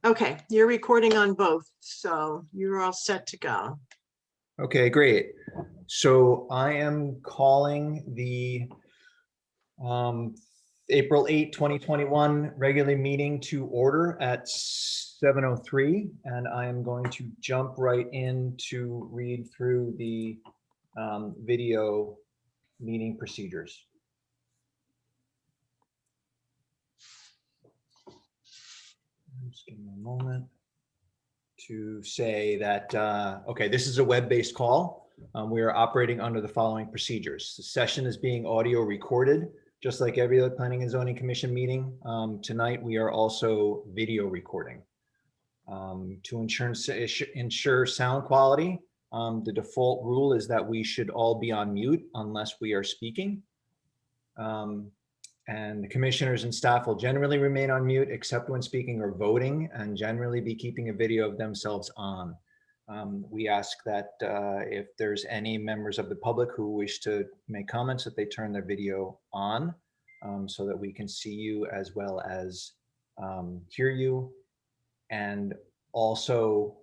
Okay, you're recording on both, so you're all set to go. Okay, great. So I am calling the April 8, 2021 regular meeting to order at 7:03, and I am going to jump right in to read through the video meeting procedures. Just give me a moment to say that, okay, this is a web-based call. We are operating under the following procedures. The session is being audio recorded, just like every other Planning and Zoning Commission meeting. Tonight, we are also video recording. To ensure sound quality, the default rule is that we should all be on mute unless we are speaking. And the commissioners and staff will generally remain on mute except when speaking or voting, and generally be keeping a video of themselves on. We ask that if there's any members of the public who wish to make comments, that they turn their video on so that we can see you as well as hear you. And also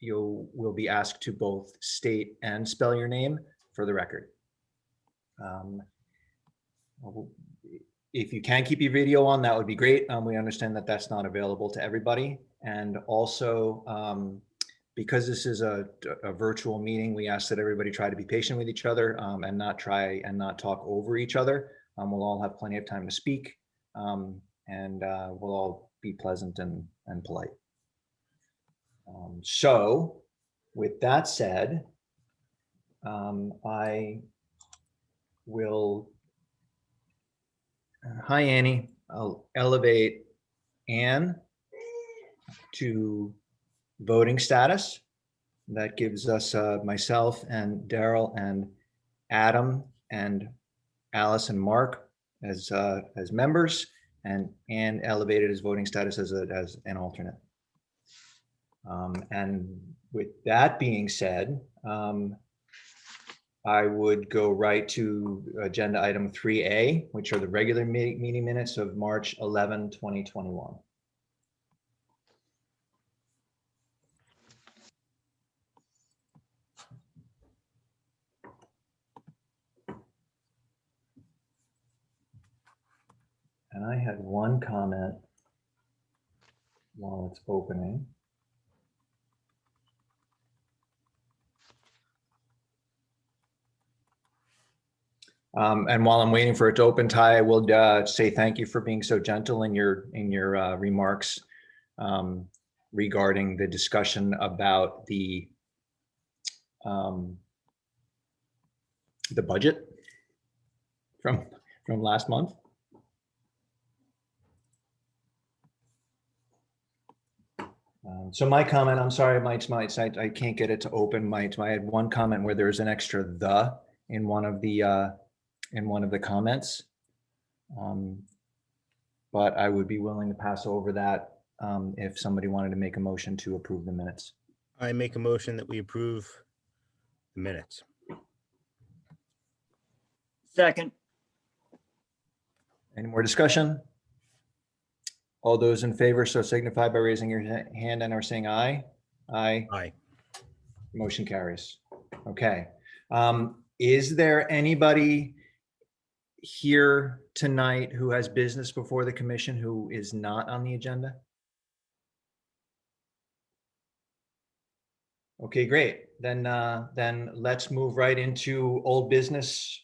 you will be asked to both state and spell your name for the record. If you can keep your video on, that would be great. We understand that that's not available to everybody. And also, because this is a virtual meeting, we ask that everybody try to be patient with each other and not talk over each other. We'll all have plenty of time to speak, and we'll all be pleasant and polite. So with that said, I will, hi Annie, I'll elevate Anne to voting status. That gives us myself and Daryl and Adam and Alice and Mark as members, and Anne elevated as voting status as an alternate. And with that being said, I would go right to agenda item 3A, which are the regular meeting minutes of March 11, 2021. And I had one comment while it's opening. And while I'm waiting for it to open, Ty, I will say thank you for being so gentle in your remarks regarding the discussion about the budget from last month. So my comment, I'm sorry, Mike's, I can't get it to open. I had one comment where there's an extra "the" in one of the comments, but I would be willing to pass over that if somebody wanted to make a motion to approve the minutes. I make a motion that we approve the minutes. Second. Any more discussion? All those in favor so signify by raising your hand and or saying aye. Aye. Aye. Motion carries. Okay. Is there anybody here tonight who has business before the commission who is not on the agenda? Okay, great. Then let's move right into old business,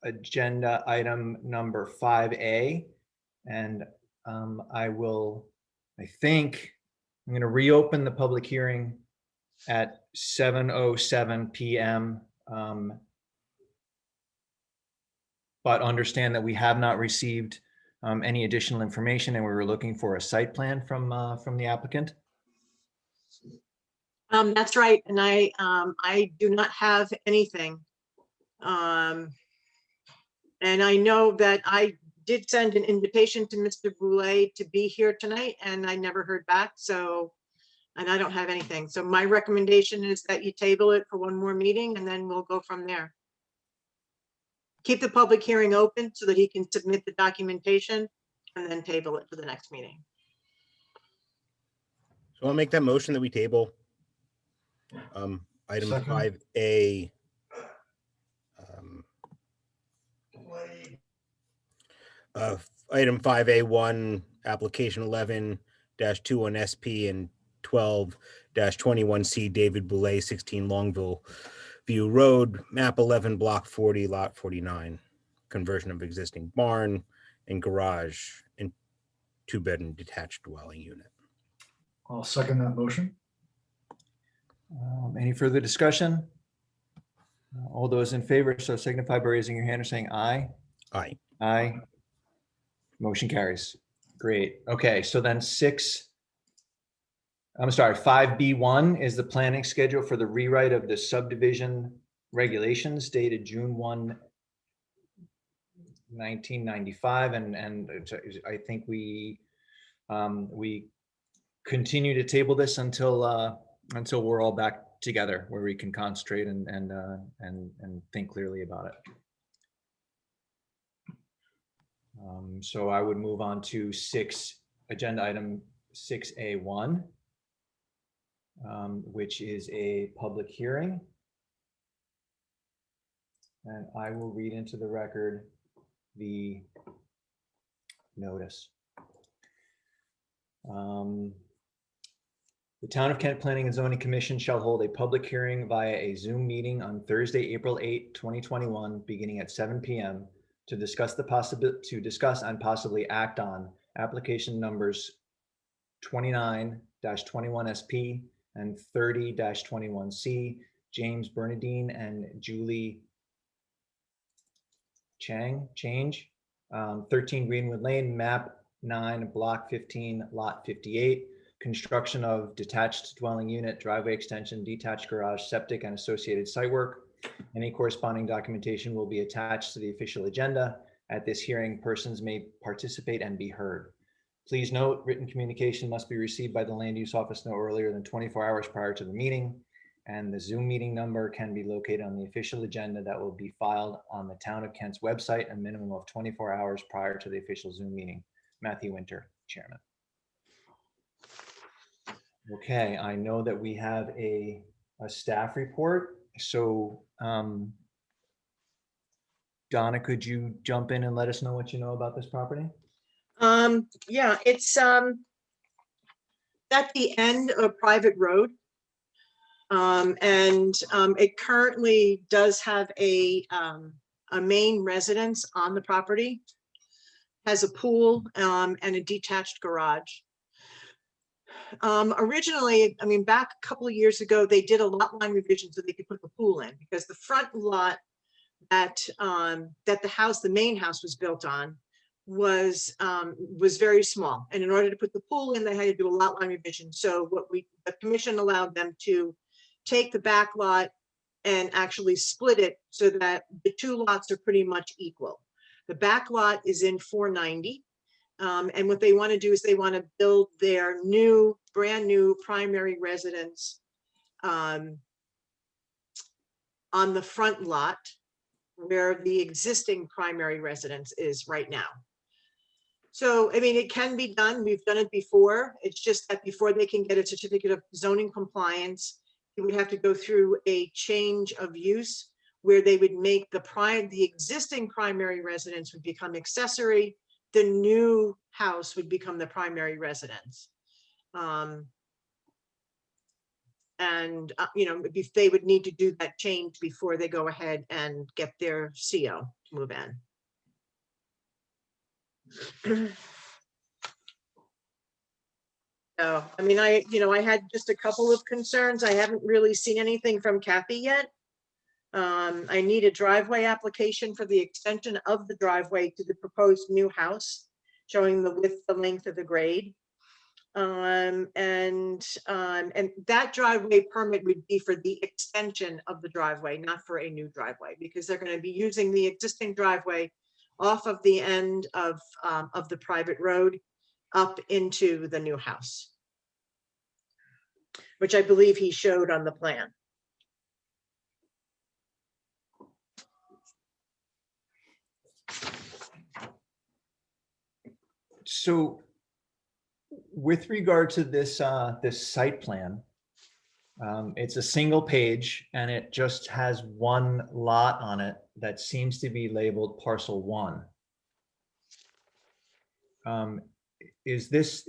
agenda item number 5A. And I think I'm going to reopen the public hearing at 7:07 p.m. But understand that we have not received any additional information, and we were looking for a site plan from the applicant. That's right, and I do not have anything. And I know that I did send an invitation to Mr. Boulay to be here tonight, and I never heard back. So, and I don't have anything. So my recommendation is that you table it for one more meeting, and then we'll go from there. Keep the public hearing open so that he can submit the documentation, and then table it to the next meeting. So I'll make that motion that we table item Second. 5A. Item 5A1, application 11-21 SP and 12-21C David Boulay, 16 Longville View Road, map 11, block 40, lot 49. Conversion of existing barn and garage and 2-bedroom detached dwelling unit. I'll second that motion. Any further discussion? All those in favor, so signify by raising your hand or saying aye. Aye. Aye. Motion carries. Great. Okay, so then 5B1 is the planning schedule for the rewrite of the subdivision regulations dated June 1, 1995. And I think we continue to table this until we're all back together where we can concentrate and think clearly about it. So I would move on to agenda item 6A1, which is a public hearing. And I will read into the record the notice. The Town of Kent Planning and Zoning Commission shall hold a public hearing via a Zoom meeting on Thursday, April 8, 2021, beginning at 7 p.m. to discuss and possibly act on application numbers 29-21SP and 30-21C, James Bernadine and Julie Change, 13 Greenwood Lane, map 9, block 15, lot 58, construction of detached dwelling unit, driveway extension, detached garage, septic, and associated site work. Any corresponding documentation will be attached to the official agenda. At this hearing, persons may participate and be heard. Please note, written communication must be received by the land use office no earlier than 24 hours prior to the meeting. And the Zoom meeting number can be located on the official agenda that will be filed on the Town of Kent's website a minimum of 24 hours prior to the official Zoom meeting. Matthew Winter, Chairman. Okay, I know that we have a staff report. So Donna, could you jump in and let us know what you know about this property? Yeah, it's at the end of a private road. It currently does have a main residence on the property, has a pool and a detached garage. Originally, I mean, back a couple of years ago, they did a lot line revision so they could put the pool in, because the front lot that the main house was built on was very small. And in order to put the pool in, they had to do a lot line revision. So the commission allowed them to take the back lot and actually split it so that the two lots are pretty much equal. The back lot is in 490. And what they want to do is they want to build their brand new primary residence on the front lot where the existing primary residence is right now. So, I mean, it can be done. We've done it before. It's just that before they can get a certificate of zoning compliance, you would have to go through a change of use where they would make the existing primary residence would become accessory. The new house would become the primary residence. They would need to do that change before they go ahead and get their CO to move in. So, I mean, I had just a couple of concerns. I haven't really seen anything from Kathy yet. I need a driveway application for the extension of the driveway to the proposed new house, showing the width, the length of the grade. And that driveway permit would be for the extension of the driveway, not for a new driveway, because they're going to be using the existing driveway off of the end of the private road up into the new house, which I believe he showed on the plan. So with regard to this, this site plan, it's a single page and it just has one lot on it that seems to be labeled parcel 1. Is this,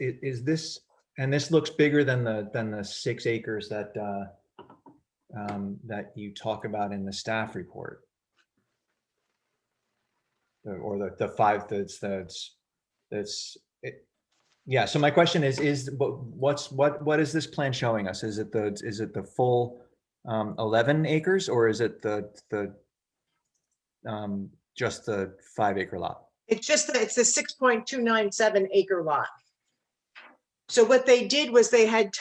and this looks bigger than the 6 acres that, that you talk about in the staff report. Or the 5 that's it. Yeah, so my question is what is this plan showing us? Is it the full 11 acres, or is it just the 5-acre lot? It's the 6.297 acre lot. So what they did was they had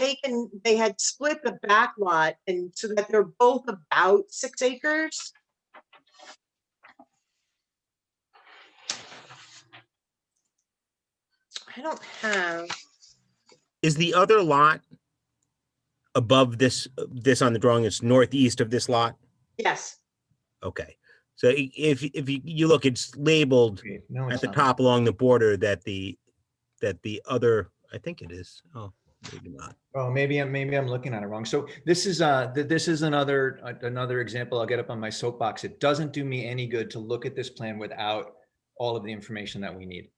split the back lot, and so that they're both about 6 acres. I don't have. Is the other lot above this on the drawing? It's northeast of this lot? Yes. Okay. So if you look, it's labeled Okay, no, at it's the not. top along the border that the other, I think it is. Oh, maybe not. Oh, maybe I'm looking at it wrong. So this is another example. I'll get up on my soapbox. It doesn't do me any good to look at this plan without all of the information that we need.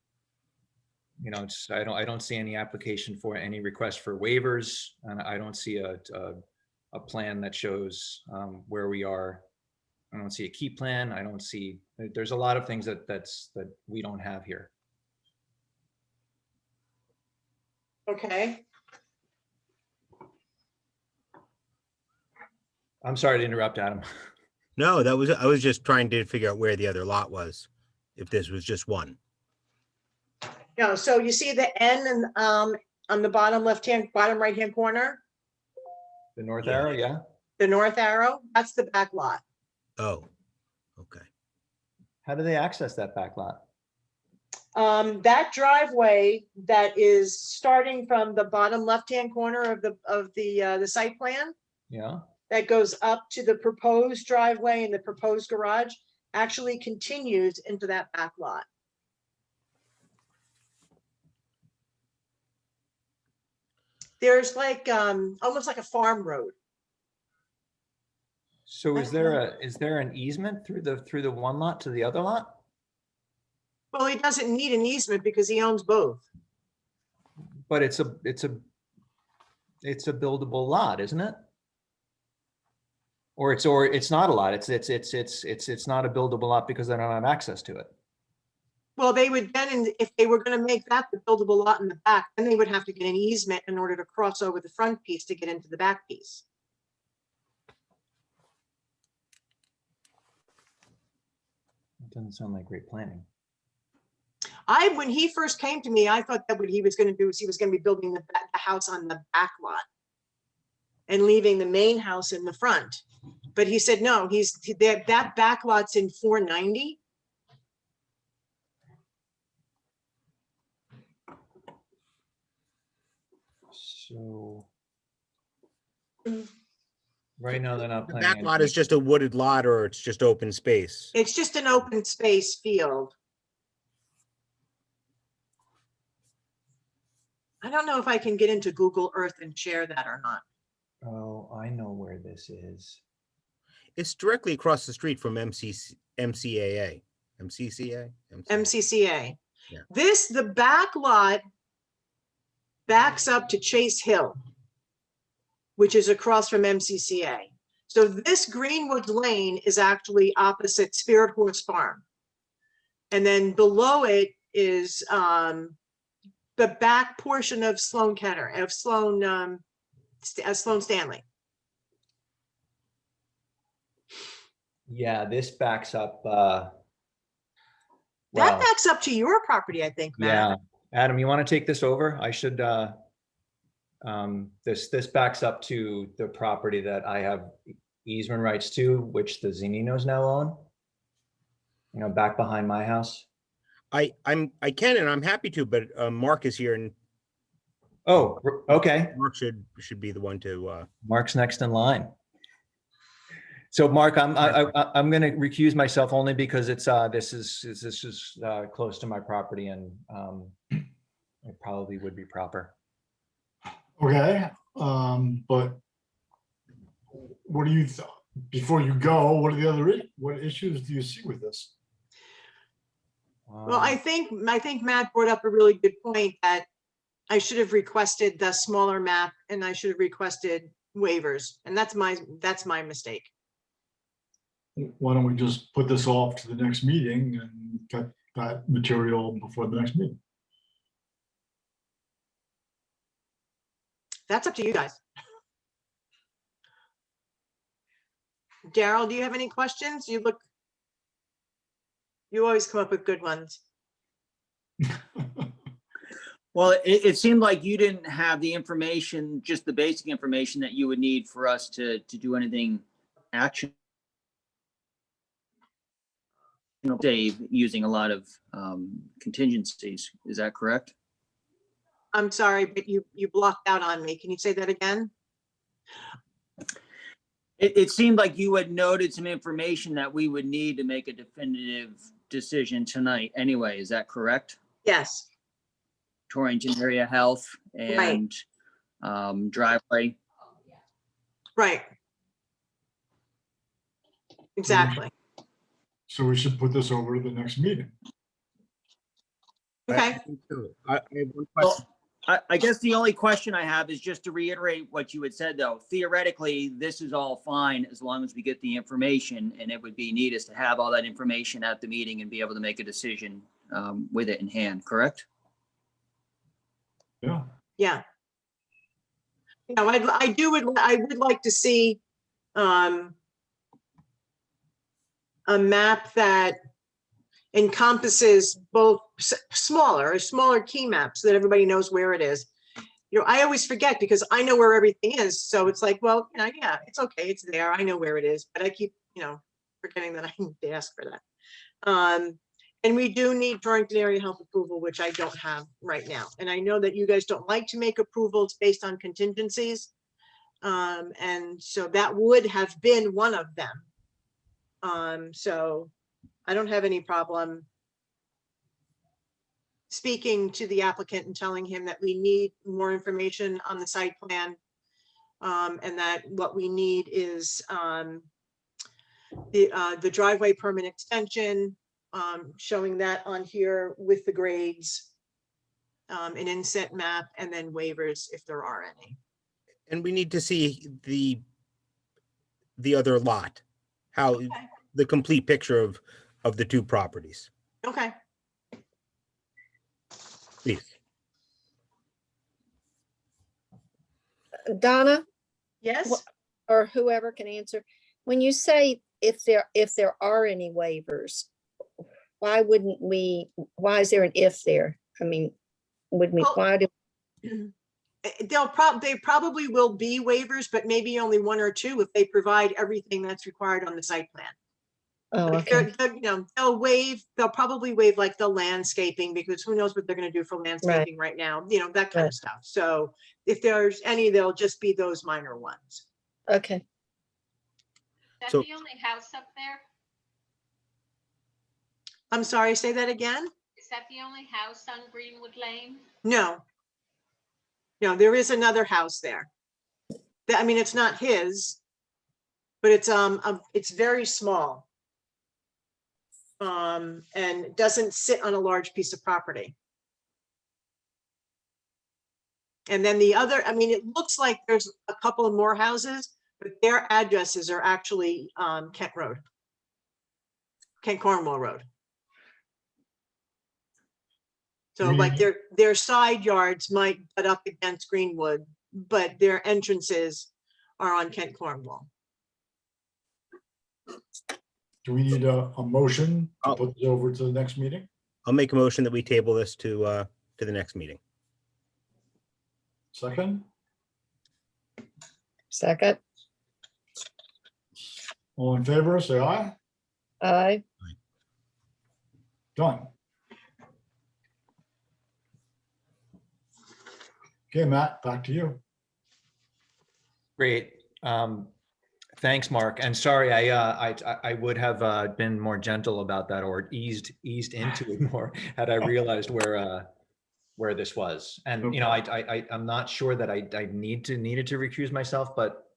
You know, I don't see any application for any request for waivers, and I don't see a plan that shows where we are. I don't see a key plan. I don't see. There's a lot of things that we don't have here. Okay. I'm sorry to interrupt, Adam. No, I was just trying to figure out where the other lot was, if this was just one. No, so you see the N and on the bottom right hand corner, The north Yeah. arrow, yeah. the north arrow, that's the back lot. Oh, okay. How do they access that back lot? That driveway that is starting from the bottom left-hand corner of the site plan, Yeah. that goes up to the proposed driveway and the proposed garage, actually continues into that back lot. There's like almost like a farm road. So is there an easement through the one lot to the other lot? Well, he doesn't need an easement because he owns both. But it's a buildable lot, isn't it? Or it's not a lot. It's not a buildable lot because they don't have access to it. Well, they would then, if they were going to make that the buildable lot in the back, then they would have to get an easement in order to cross over the front piece to get into the back piece. It doesn't sound like great planning. When he first came to me, I thought that what he was going to do is he was going to be building the house on the back lot and leaving the main house in the front. But he said, no, that back lot's in 490. So right now they're not The planning. back lot is just a wooded lot, or it's just open space? It's just an open space field. I don't know if I can get into Google Earth and share that or not. Oh, I know where this is. It's directly across the street from MCCA. MCCA. Yeah. The back lot backs up to Chase Hill, which is across from MCCA. So this Greenwood Lane is actually opposite Spirit Horse Farm. And then below it is the back portion of Sloan Stanley. Yeah, this backs up. That backs up to your property, I think, Matt. Yeah, Adam, you want to take this over? I should. This backs up to the property that I have easement rights to, which the Zaninos now own. You know, back behind my house. I can, and I'm happy to, but Mark is here, and Oh, okay. Mark should be the one to. Mark's next in line. So Mark, I'm going to recuse myself only because it's this is close to my property, and it probably would be proper. Okay, but what do you, before you go, what are the other, what issues do you see with this? Well, I think Matt brought up a really good point that I should have requested the smaller map and I should have requested waivers. And that's my mistake. Why don't we just put this off to the next meeting and get that material before the next meeting? That's up to you guys. Daryl, do you have any questions? You always come up with good ones. Well, it seemed like you didn't have the information, just the basic information that you would need for us to do anything action. Dave, using a lot of contingencies. Is that correct? I'm sorry, but you blocked out on me. Can you say that again? It seemed like you had noted some information that we would need to make a definitive decision tonight anyway. Is that correct? Yes, Torrington Area Health and driveway. right. Exactly. So we should put this over to the next meeting. Okay. I think so. I have one Well, question. I guess the only question I have is just to reiterate what you had said, though. Theoretically, this is all fine as long as we get the information, and it would be neatest to have all that information at the meeting and be able to make a decision with it in hand, correct? Yeah. Yeah. You know, I would like to see a map that encompasses both smaller key maps so that everybody knows where it is. You know, I always forget because I know where everything is. So it's like, well, you know, yeah, it's okay. It's there. I know where it is, but I keep, you know, forgetting that I need to ask for that. And we do need Torrington Area Health approval, which I don't have right now. And I know that you guys don't like to make approvals based on contingencies. And so that would have been one of them. So I don't have any problem speaking to the applicant and telling him that we need more information on the site plan. And that what we need is the driveway permit extension, showing that on here with the grades, an inset map, and then waivers if there are any. And we need to see the other lot, how the complete picture of the two properties, Okay. please. Donna, Yes. or whoever can answer, when you say if there are any waivers, why is there an if there? I mean, Well, why do, they probably will be waivers, but maybe only one or two if they provide everything that's required on the site plan. oh, Like okay, you know, they'll probably waive like the landscaping, because who knows what they're gonna do for landscaping right now, you know, that kind of Right. stuff. So if there's any, they'll just be those minor ones. okay. Is that So- the only house up there? I'm sorry, say that again? Is that the only house on Greenwood Lane? No. No, there is another house there. I mean, it's not his, but it's very small. And it doesn't sit on a large piece of property. And then the other, I mean, it looks like there's a couple of more houses, but their addresses are actually Kent Cornwall Road. So like their side yards might butt up against Greenwood, but their entrances are on Kent Cornwall. Do we need a motion to Oh. put this over to the next meeting? I'll make a motion that we table this to the next meeting. Second? Second, All in favor, say aye. aye. Done. Okay, Matt, back to you. Great. Thanks, Mark. And sorry, I would have been more gentle about that, or eased into it more had I realized where where this was. And, you know, I'm not sure that I needed to recuse myself, but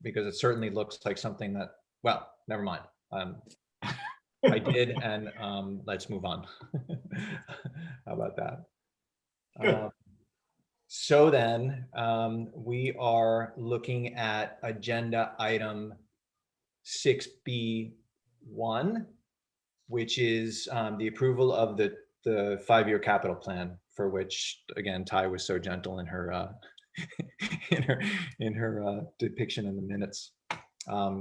because it certainly looks like something that, well, never mind. I did, and let's move on. How about that? Good. So then we are looking at agenda item 6B1, which is the approval of the 5-year capital plan, for which, again, Ty was so gentle in her in her depiction in the minutes.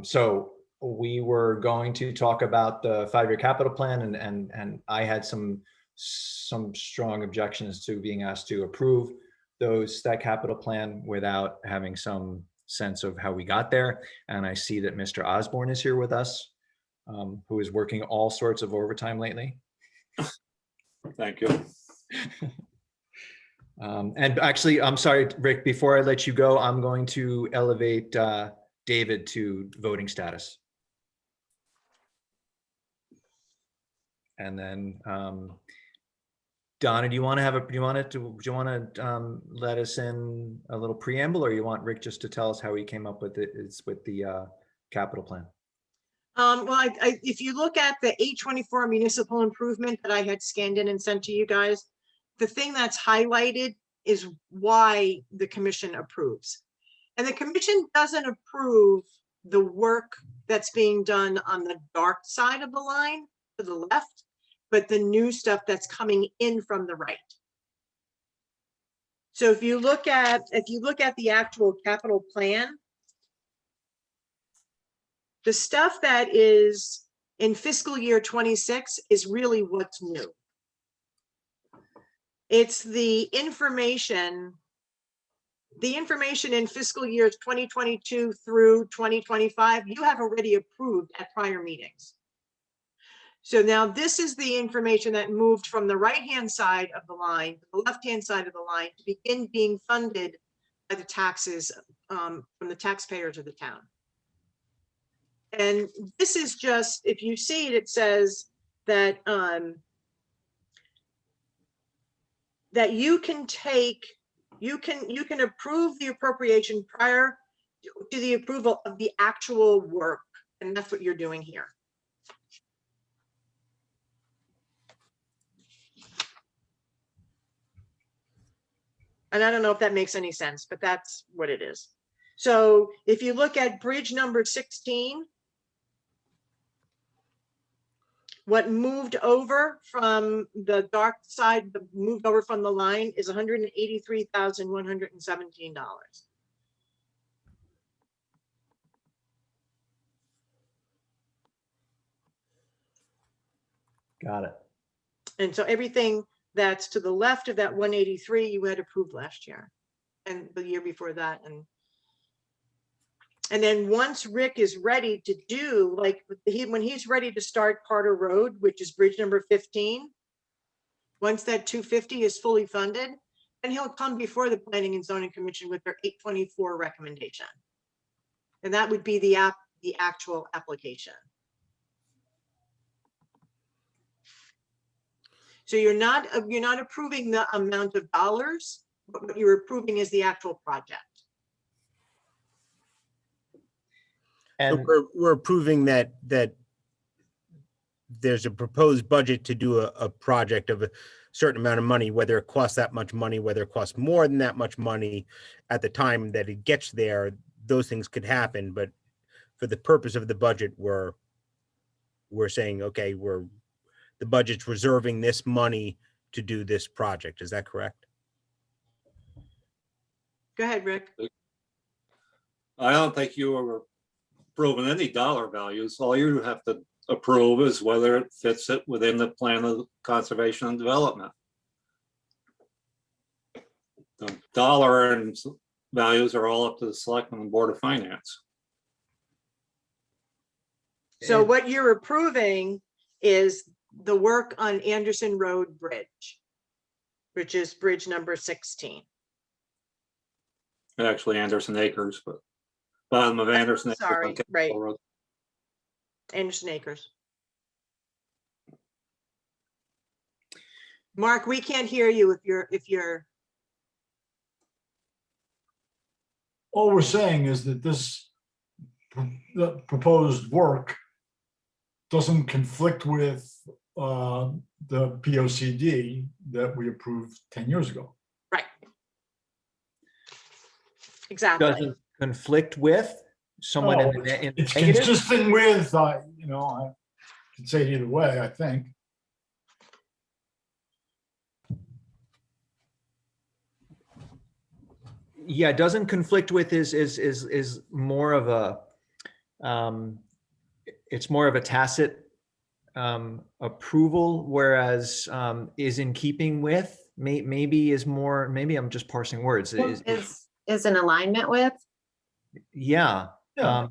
So we were going to talk about the 5-year capital plan, and I had some strong objections to being asked to approve that capital plan without having some sense of how we got there. And I see that Mr. Osborne is here with us, who is working all sorts of overtime lately. Thank you. And actually, I'm sorry, Rick, before I let you go, I'm going to elevate David to voting status. And then Donna, do you want to let us in a little preamble, or you want Rick just to tell us how he came up with it? It's with the capital plan. Well, if you look at the 824 municipal improvement that I had scanned in and sent to you guys, the thing that's highlighted is why the commission approves. And the commission doesn't approve the work that's being done on the dark side of the line to the left, but the new stuff that's coming in from the right. So if you look at the actual capital plan, the stuff that is in fiscal year 26 is really what's new. It's the information in fiscal years 2022 through 2025, you have already approved at prior meetings. So now this is the information that moved from the right-hand side of the line to the left-hand side of the line to begin being funded by the taxes from the taxpayers of the town. And this is just, if you see it, it says that that you can approve the appropriation prior to the approval of the actual work, and that's what you're doing here. And I don't know if that makes any sense, but that's what it is. So if you look at bridge number 16, what moved over from the dark side, moved over from the line is $183,117. Got it. And so everything that's to the left of that 183, you had approved last year and the year before that. And then once Rick is ready to do, like when he's ready to start Carter Road, which is bridge number 15, once that 250 is fully funded, then he'll come before the Planning and Zoning Commission with their 824 recommendation. And that would be the actual application. So you're not approving the amount of dollars, but what you're approving is the actual project. And So we're approving that there's a proposed budget to do a project of a certain amount of money, whether it costs that much money, whether it costs more than that much money at the time that it gets there, those things could happen. But for the purpose of the budget, we're saying, okay, the budget's reserving this money to do this project. Is that correct? Go ahead, Rick. I don't think you were approving any dollar values. All you have to approve is whether it fits it within the plan of conservation and development. The dollar and values are all up to the selectmen and board of finance. So what you're approving is the work on Anderson Road Bridge, which is bridge number 16. Actually, Anderson Acres, but bottom of Anderson. Acres Sorry, on Capitol right. Road. Anderson Acres. Mark, we can't hear you if you're, All we're saying is that the proposed work doesn't conflict with the POCD that we approved 10 years ago. right. Exactly. Doesn't conflict with someone Oh, in the It's negative? consistent with, I could say it either way, I think. Yeah, doesn't conflict with is more of a, it's more of a tacit approval, whereas is in keeping with, maybe is more, maybe I'm just parsing words. Is in alignment with. Yeah. Yeah.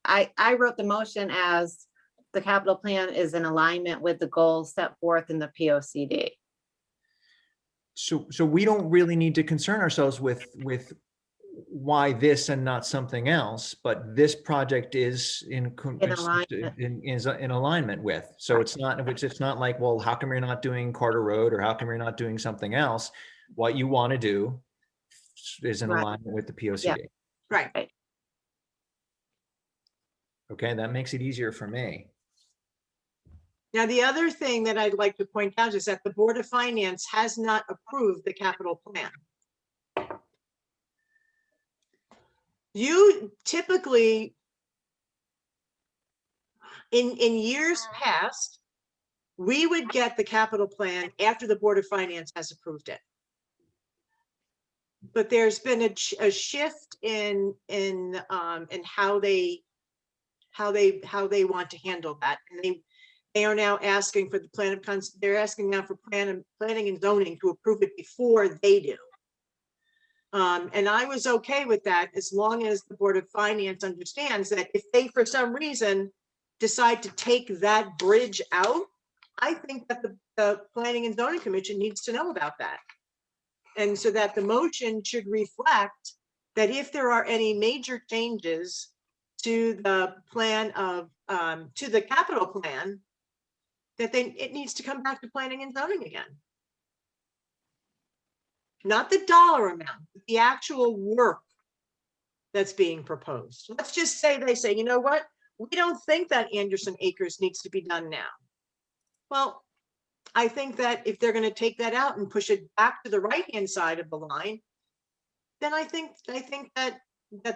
I wrote the motion as the capital plan is in alignment with the goals set forth in the POCD. So we don't really need to concern ourselves with why this and not something else, but this project is in alignment with. So it's not like, well, how come you're not doing Carter Road, or how come you're not doing something else? What you want to do is in Right. alignment with the POCD. Yeah. Right. Okay, that makes it easier for me. Now, the other thing that I'd like to point out is that the Board of Finance has not approved the capital plan. You typically, in years past, we would get the capital plan after the Board of Finance has approved it. But there's been a shift in how they want to handle that, and they are now asking for the plan of they're asking now for planning and zoning to approve it before they do. And I was okay with that, as long as the Board of Finance understands that if they, for some reason, decide to take that bridge out, I think that the Planning and Zoning Commission needs to know about that. And so that the motion should reflect that if there are any major changes to the plan of, to the capital plan, that it needs to come back to planning and zoning again. Not the dollar amount, but the actual work that's being proposed. Let's just say they say, you know what? We don't think that Anderson Acres needs to be done now. Well, I think that if they're going to take that out and push it back to the right-hand side of the line, then I think that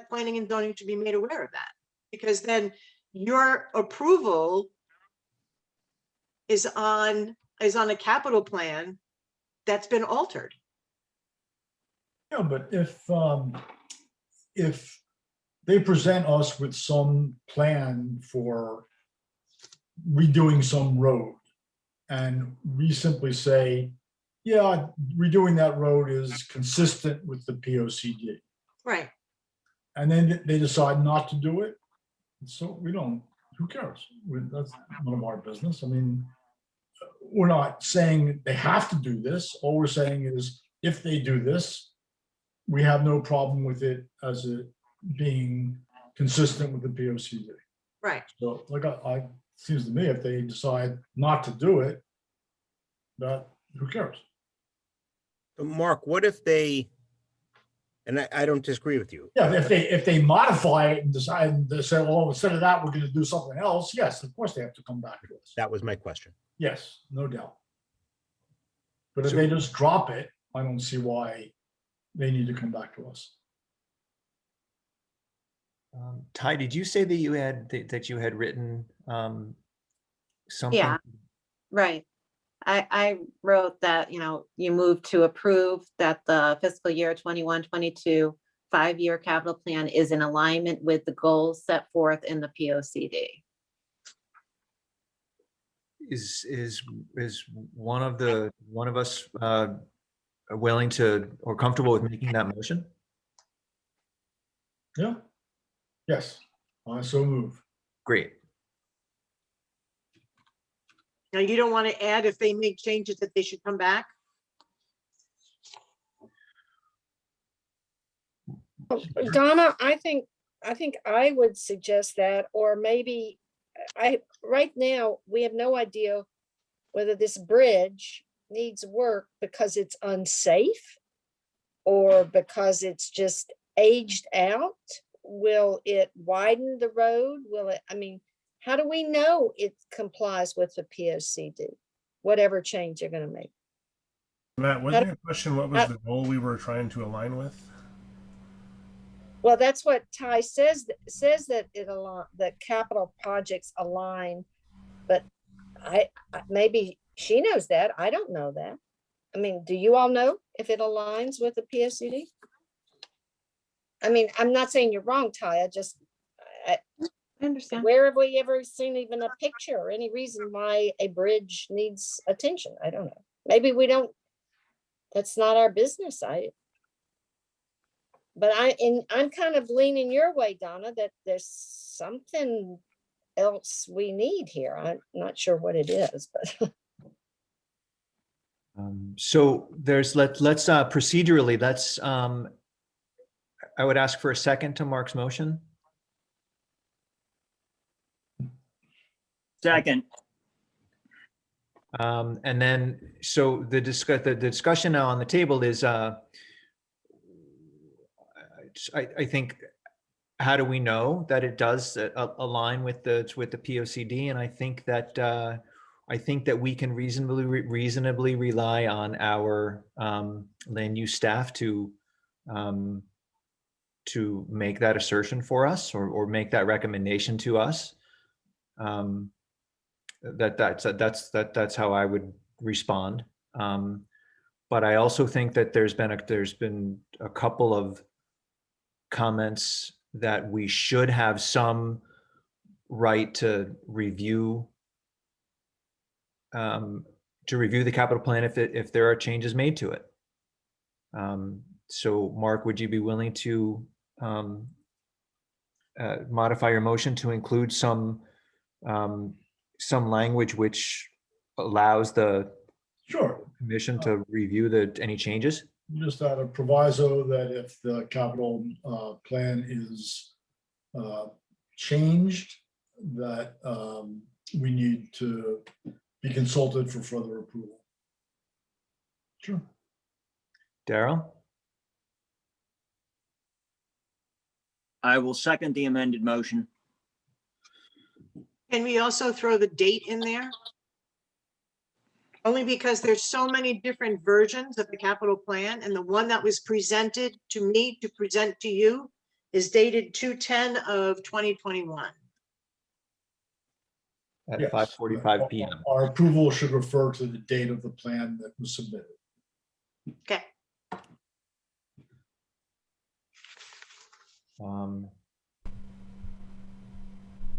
planning and zoning should be made aware of that, because then your approval is on a capital plan that's been altered. Yeah, but if they present us with some plan for redoing some road, and we simply say, yeah, redoing that road is consistent with the POCD, Right. and then they decide not to do it, so who cares? That's none of our business. I mean, we're not saying they have to do this. All we're saying is, if they do this, we have no problem with it as it being consistent with the POCD. Right. So, seems to me, if they decide not to do it, that who cares? But Mark, what if they, and I don't disagree with you. Yeah, if they modify it and decide to say, well, instead of that, we're going to do something else. Yes, of course they have to come back to us. That was my question. Yes, no doubt. But if they just drop it, I don't see why they need to come back to us. Ty, did you say that you had written something? Yeah, right. I wrote that, you move to approve that the fiscal year 21-22 5-year capital plan is in alignment with the goals set forth in the POCD. Is one of us willing to, or comfortable with making that motion? Yeah. Yes, I so move. Great. Now, you don't want to add, if they make changes, that they should come back? Donna, I think I would suggest that, or maybe right now, we have no idea whether this bridge needs work because it's unsafe or because it's just aged out? Will it widen the road? Will it, I mean, how do we know it complies with the POCD? Whatever change you're gonna make. Matt, wasn't your question what was how- the goal we were trying to align with? Well, that's what Ty says, that that capital projects align, but maybe she knows that. I don't know that. I mean, do you all know if it aligns with the PSCD? I mean, I'm not saying you're wrong, Ty. I understand. Where have we ever seen even a picture or any reason why a bridge needs attention? I don't know. Maybe we don't, that's not our business. But I'm kind of leaning your way, Donna, that there's something else we need here. I'm not sure what it is, but. So let's procedurally, I would ask for a second to Mark's motion. Second, And then, so the discussion now on the table is, I think, how do we know that it does align with the POCD? And I think that we can reasonably rely on our land use staff to make that assertion for us or make that recommendation to us. That's how I would respond. But I also think that there's been a couple of comments that we should have some right to review the capital plan if there are changes made to it. So Mark, would you be willing to modify your motion to include some language which allows the Sure. commission to review any changes? Just add a proviso that if the capital plan is changed, that we need to be consulted for further approval. Sure. Daryl? I will second the amended motion. Can we also throw the date in there? Only because there's so many different versions of the capital plan, and the one that was presented to me to present to you is dated 2/10 of 2021. At Yes. 5:45 p.m. Our approval should refer to the date of the plan that was submitted. Okay.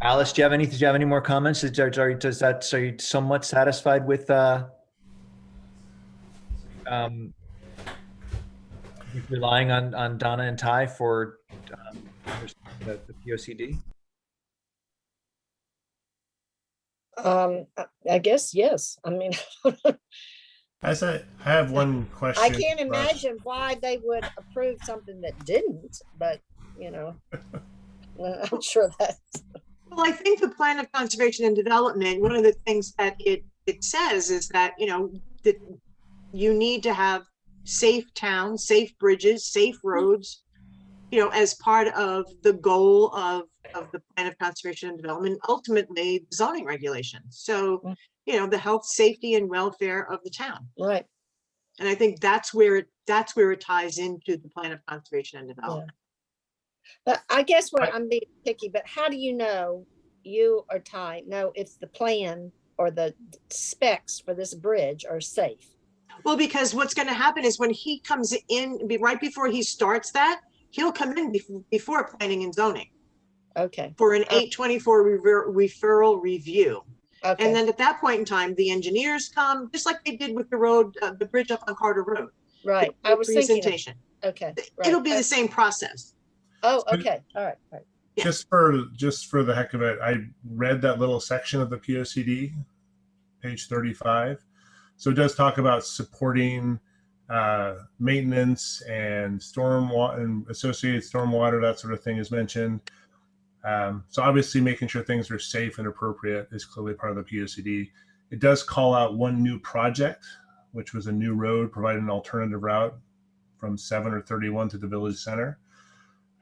Alice, do you have any more comments? So you somewhat satisfied with relying on Donna and Ty for the POCD? I guess, yes. I mean, I have one question. I can't imagine why they would approve something that didn't, but I'm sure that. Well, I think the plan of conservation and development, one of the things that it says is that, that you need to have safe towns, safe bridges, safe roads, as part of the goal of the plan of conservation and development, ultimately zoning regulations. So, the health, safety, and welfare of the town. Right. And I think that's where it ties into the plan of conservation and development. But I guess I'm being picky, but how do you know, you or Ty know if the plan or the specs for this bridge are safe? Well, because what's going to happen is when he comes in, right before he starts that, he'll come in before planning and zoning. Okay. For an 824 referral review. Okay. And then at that point in time, the engineers come, just like they did with the road, the bridge up on Carter Road. Right. I was thinking. Presentation. Okay. It'll be the same process. Oh, okay. All right. All right. Yeah. Just for the heck of it, I read that little section of the POCD, page 35. So it does talk about supporting maintenance and stormwater and associated stormwater, that sort of thing is mentioned. So obviously making sure things are safe and appropriate is clearly part of the POCD. It does call out one new project which was a new road providing an alternative route from 7 or 31 to the village center.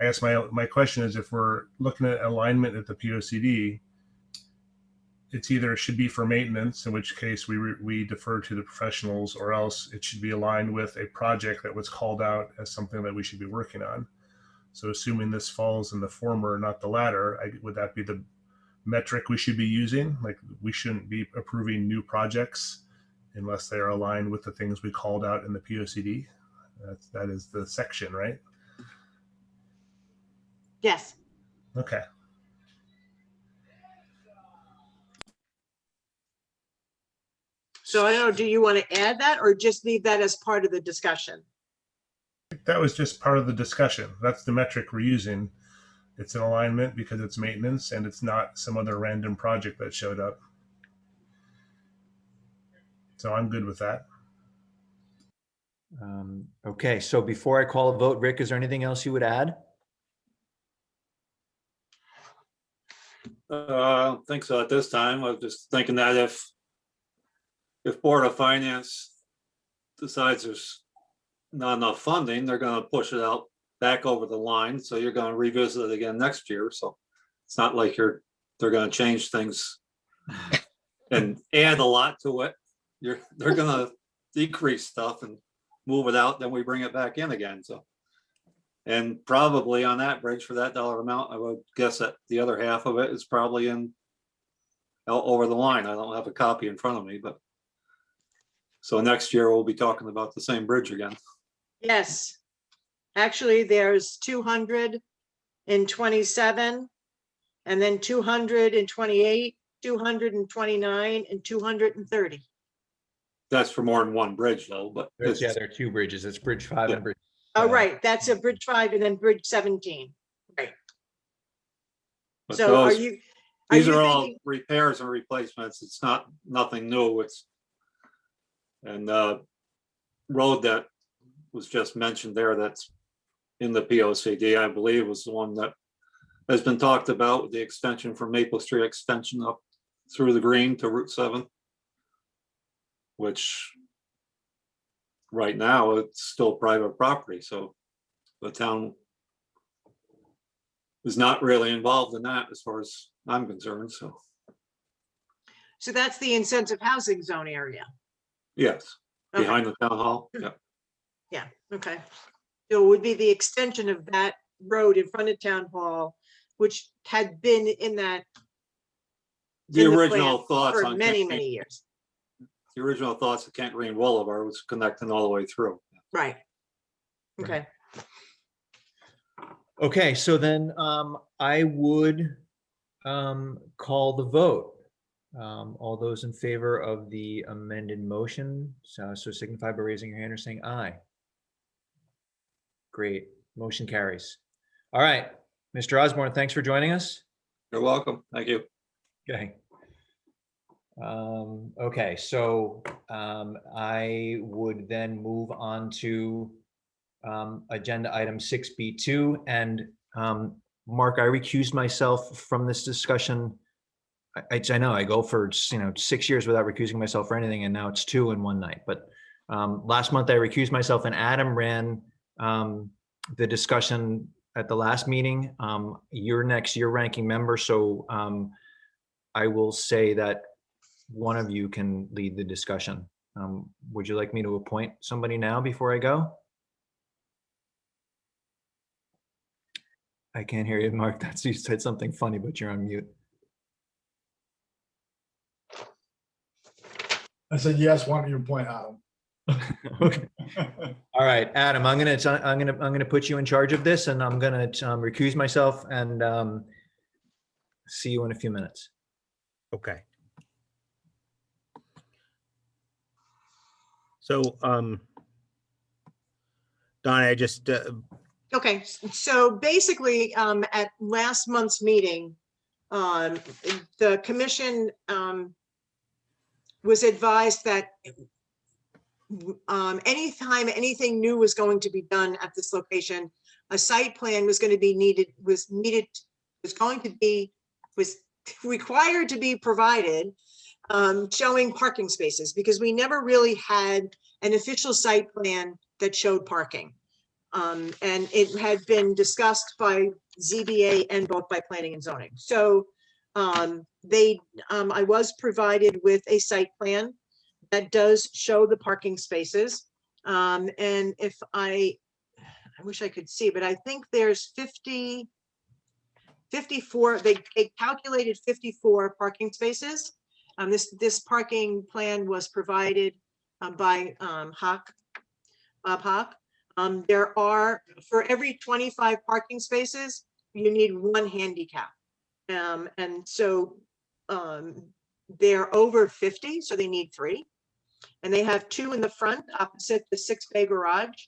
I guess my question is, if we're looking at alignment at the POCD, it's either it should be for maintenance, in which case we defer to the professionals, or else it should be aligned with a project that was called out as something that we should be working on. So assuming this falls in the former, not the latter, would that be the metric we should be using? Like, we shouldn't be approving new projects unless they are aligned with the things we called out in the POCD. That is the section, right? Yes. Okay. So I don't know, do you want to add that or just leave that as part of the discussion? That was just part of the discussion. That's the metric we're using. It's an alignment because it's maintenance and it's not some other random project that showed up. So I'm good with that. Okay, so before I call a vote, Rick, is there anything else you would add? I don't think so at this time. I was just thinking that if Board of Finance decides there's not enough funding, they're going to push it out back over the line. So you're going to revisit it again next year. So it's not like they're going to change things and add a lot to it. They're going to decrease stuff and move it out. Then we bring it back in again. So, and probably on that bridge for that dollar amount, I would guess that the other half of it is probably in over the line. I don't have a copy in front of me, but so next year we'll be talking about the same bridge again. Yes. Actually, there's 227 and then 228, 229 and 230. That's for more than one bridge though, but Yeah, there are two bridges. It's Bridge 5 and Bridge. Oh, right. That's a Bridge 5 and then Bridge 17. Right. but So are those- you These are all thinking, repairs and replacements. It's nothing new. It's and road that was just mentioned there that's in the POCD, I believe, was the one that has been talked about with the extension from Maple Street extension up through the green to Route 7, which right now it's still private property. So the town is not really involved in that as far as I'm concerned. So so that's the incentive housing zone area. yes, Okay. behind the town hall. Yeah. Yeah, okay. So it would be the extension of that road in front of town hall, which had been in that. The in original plan thoughts for on many, Kent Green- many years. The original thoughts of Kent Green Boulevard was connecting all the way through. Right. Okay. Okay, so then I would call the vote. All those in favor of the amended motion, so signify by raising your hand or saying aye. Great, motion carries. All right, Mr. Osborne, thanks for joining us. You're welcome. Thank you. Okay. Okay, so I would then move on to agenda item 6B2. And Mark, I recused myself from this discussion. I know I go for 6 years without recusing myself for anything, and now it's 2 in one night. But last month I recused myself, and Adam ran the discussion at the last meeting. You're next, you're ranking member, so I will say that one of you can lead the discussion. Would you like me to appoint somebody now before I go? I can't hear you, Mark. You said something funny, but you're on mute. I said, yes, why don't you appoint Adam? Okay. All right, Adam, I'm gonna put you in charge of this, and I'm gonna recuse myself and see you in a few minutes. Okay. So, Don, I just, Okay, so basically, at last month's meeting, the commission was advised that anytime anything new was going to be done at this location, a site plan was going to be was required to be provided, showing parking spaces, because we never really had an official site plan that showed parking. And it had been discussed by ZBA and both by planning and zoning. So I was provided with a site plan that does show the parking spaces. And if I wish I could see, but I think there's 54, they calculated 54 parking spaces. This parking plan was provided by Bob Hawk. There are, for every 25 parking spaces, you need one handicap. And so they're over 50, so they need 3. And they have 2 in the front opposite the 6-bay garage,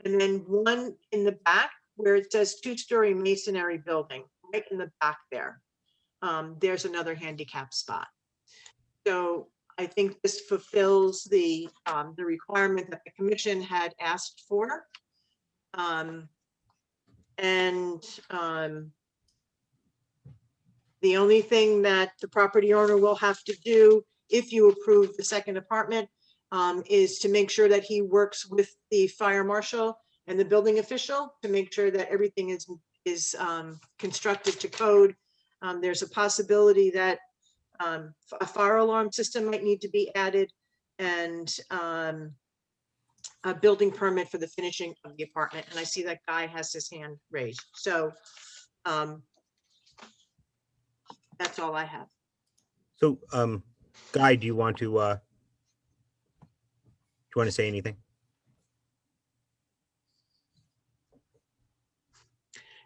and then 1 in the back where it says 2-story masonry building, right in the back there. There's another handicap spot. So I think this fulfills the requirement that the commission had asked for. The only thing that the property owner will have to do if you approve the second apartment is to make sure that he works with the fire marshal and the building official to make sure that everything is constructed to code. There's a possibility that a fire alarm system might need to be added, and a building permit for the finishing of the apartment. And I see that Guy has his hand raised. So that's all I have. So, Guy, do you want to say anything?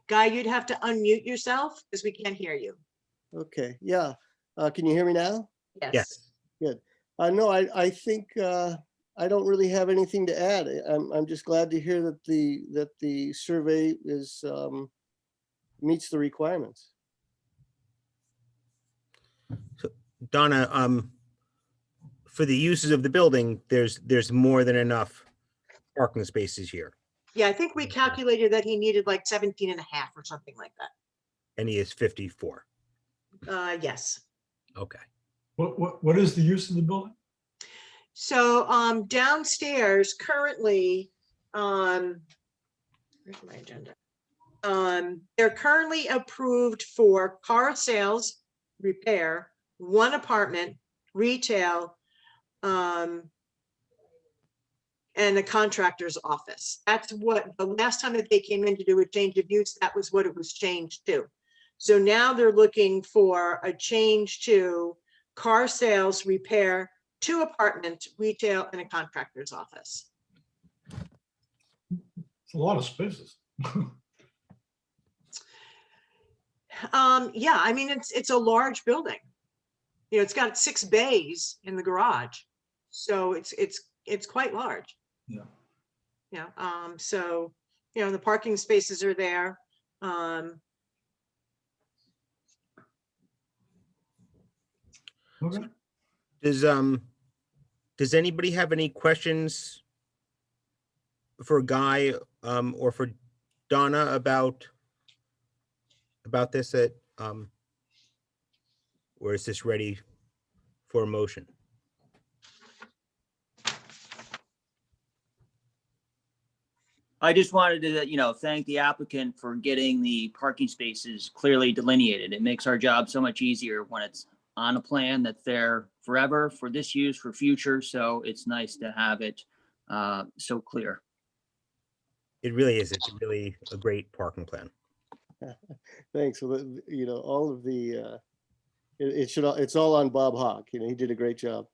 Guy, you'd have to unmute yourself because we can't hear you. Okay, yeah. Can you hear me now? Yes. Good. No, I think I don't really have anything to add. I'm just glad to hear that the survey is meets the requirements. So, Donna, for the uses of the building, there's more than enough parking spaces here, Yeah, I think we calculated that he needed like 17 and a half or something like that. and he is 54. Yes. Okay. What is the use of the building? So downstairs currently, where's my agenda? They're currently approved for car sales, repair, 1 apartment, retail, and a contractor's office. That's what the last time that they came in to do a change of use, that was what it was changed to. So now they're looking for a change to car sales, repair, 2 apartment, retail, and a contractor's office. It's a lot of spaces. Yeah, I mean, it's a large building. You know, it's got 6 bays in the garage. So it's quite large. Yeah. Yeah. So, you know, the parking spaces are there. Okay. Does anybody have any questions for Guy or for Donna about this or is this ready for a motion? I just wanted to, thank the applicant for getting the parking spaces clearly delineated. It makes our job so much easier when it's on a plan that's there forever for this use, for future. So it's nice to have it so clear. It really is. It's really a great parking plan. Thanks. Well, all of the it's all on Bob Hawk. He did a great job.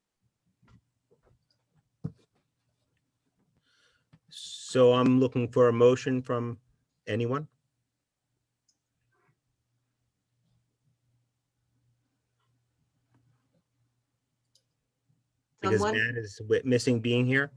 So I'm looking for a motion from anyone. Because Someone? Matt is missing being here.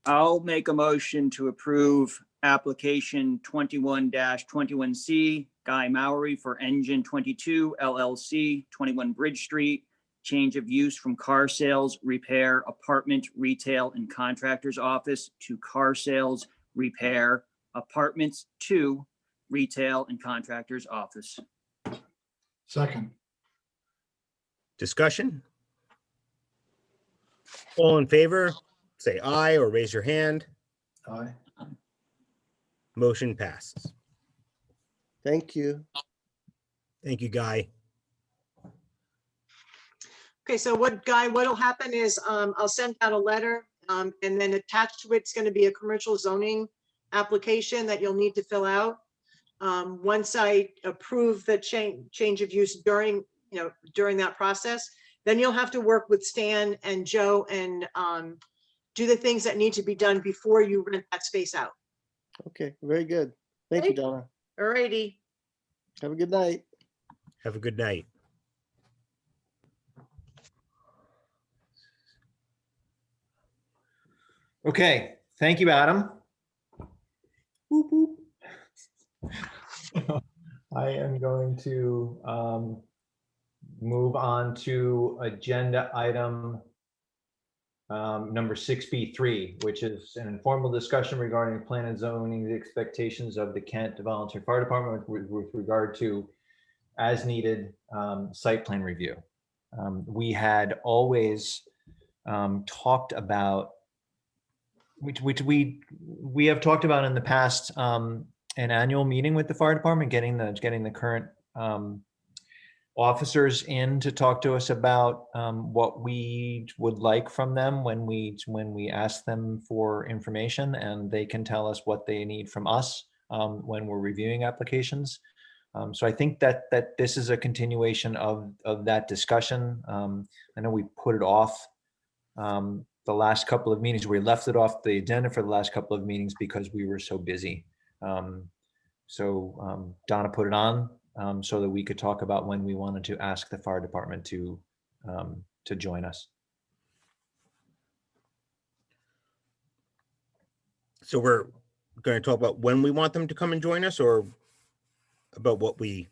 I'll make a motion to approve application 21-21C, Guy Mowry for Engine 22 LLC, 21 Bridge Street, change of use from car sales, repair, apartment, retail, and contractor's office to car sales, repair, apartments to retail and contractor's office. Second. Discussion? All in favor, say aye or raise your hand. Aye. Motion passes. Thank you. Thank you, Guy. Okay, so what'll happen is, I'll send out a letter, and then attached to it's gonna be a commercial zoning application that you'll need to fill out. Once I approve the change of use during that process, then you'll have to work with Stan and Joe and, do the things that need to be done before you rent that space out. Okay, very good. Thank you, Okay. Donna. Alrighty. Have a good night. Have a good night. Okay, thank you, Adam. Whoop, whoop. I am going to move on to agenda item number 6B3, which is an informal discussion regarding plan and zoning, the expectations of the Kent Volunteer Fire Department with regard to as needed site plan review. We had always talked about, which we have talked about in the past, an annual meeting with the fire department, getting the current officers in to talk to us about what we would like from them when we ask them for information, and they can tell us what they need from us when we're reviewing applications. So I think that this is a continuation of that discussion. I know we put it off the last couple of meetings. We left it off the agenda for the last couple of meetings because we were so busy. So Donna put it on so that we could talk about when we wanted to ask the fire department to join us. So we're going to talk about when we want them to come and join us, or about what we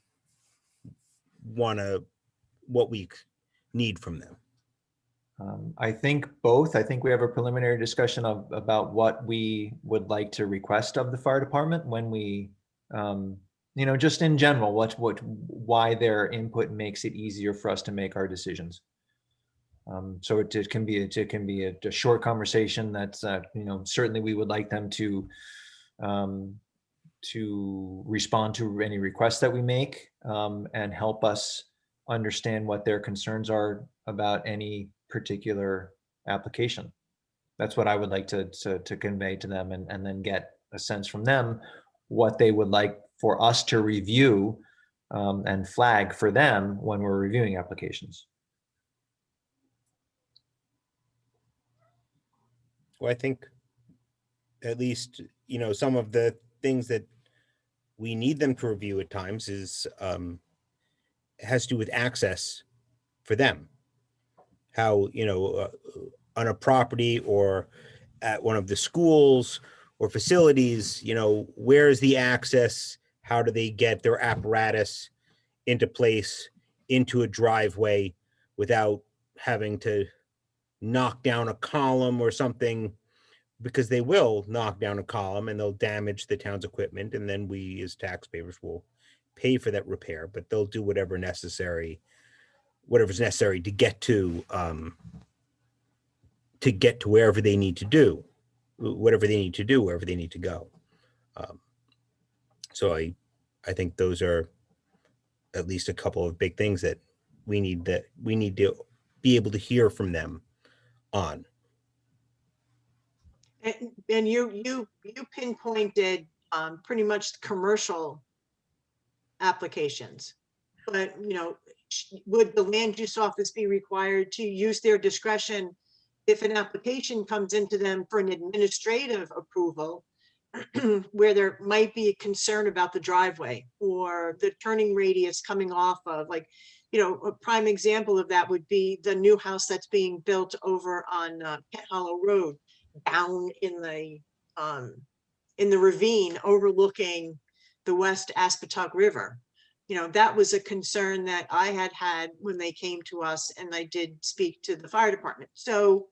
need from them? I think both. I think we have a preliminary discussion about what we would like to request of the fire department when we, just in general, why their input makes it easier for us to make our decisions. So it can be a short conversation that's, certainly we would like them to respond to any requests that we make and help us understand what their concerns are about any particular application. That's what I would like to convey to them, and then get a sense from them what they would like for us to review and flag for them when we're reviewing applications. Well, I think at least, some of the things that we need them to review at times has to do with access for them. How, on a property or at one of the schools or facilities, where is the access? How do they get their apparatus into place, into a driveway, without having to knock down a column or something? Because they will knock down a column and they'll damage the town's equipment, and then we as taxpayers will pay for that repair, but they'll do whatever's necessary to get to wherever they need to do, wherever they need to go. So I think those are at least a couple of big things that we need to be able to hear from them on. And you pinpointed pretty much commercial applications, but would the land use office be required to use their discretion if an application comes into them for an administrative approval where there might be a concern about the driveway or the turning radius coming off of, like, a prime example of that would be the new house that's being built over on Kent Hollow Road, down in the ravine overlooking the West Aspetuck River. That was a concern that I had when they came to us, and I did speak to the fire department. So,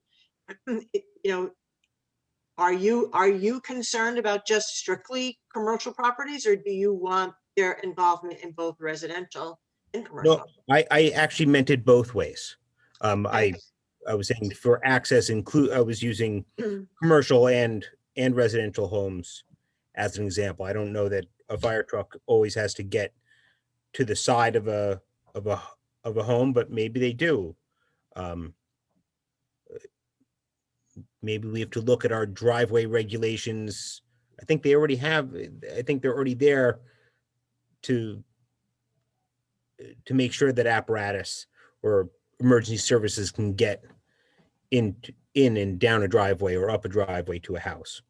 are you concerned about just strictly commercial properties, or do you want their involvement in both residential and commercial? No, I actually meant it both ways. I I was saying for access I was using commercial and residential homes as an example. I don't know that a fire truck always has to get to the side of a home, but maybe they do. Maybe we have to look at our driveway regulations. I think they're already there to make sure that apparatus or emergency services can get in and down a driveway or up a driveway to a house.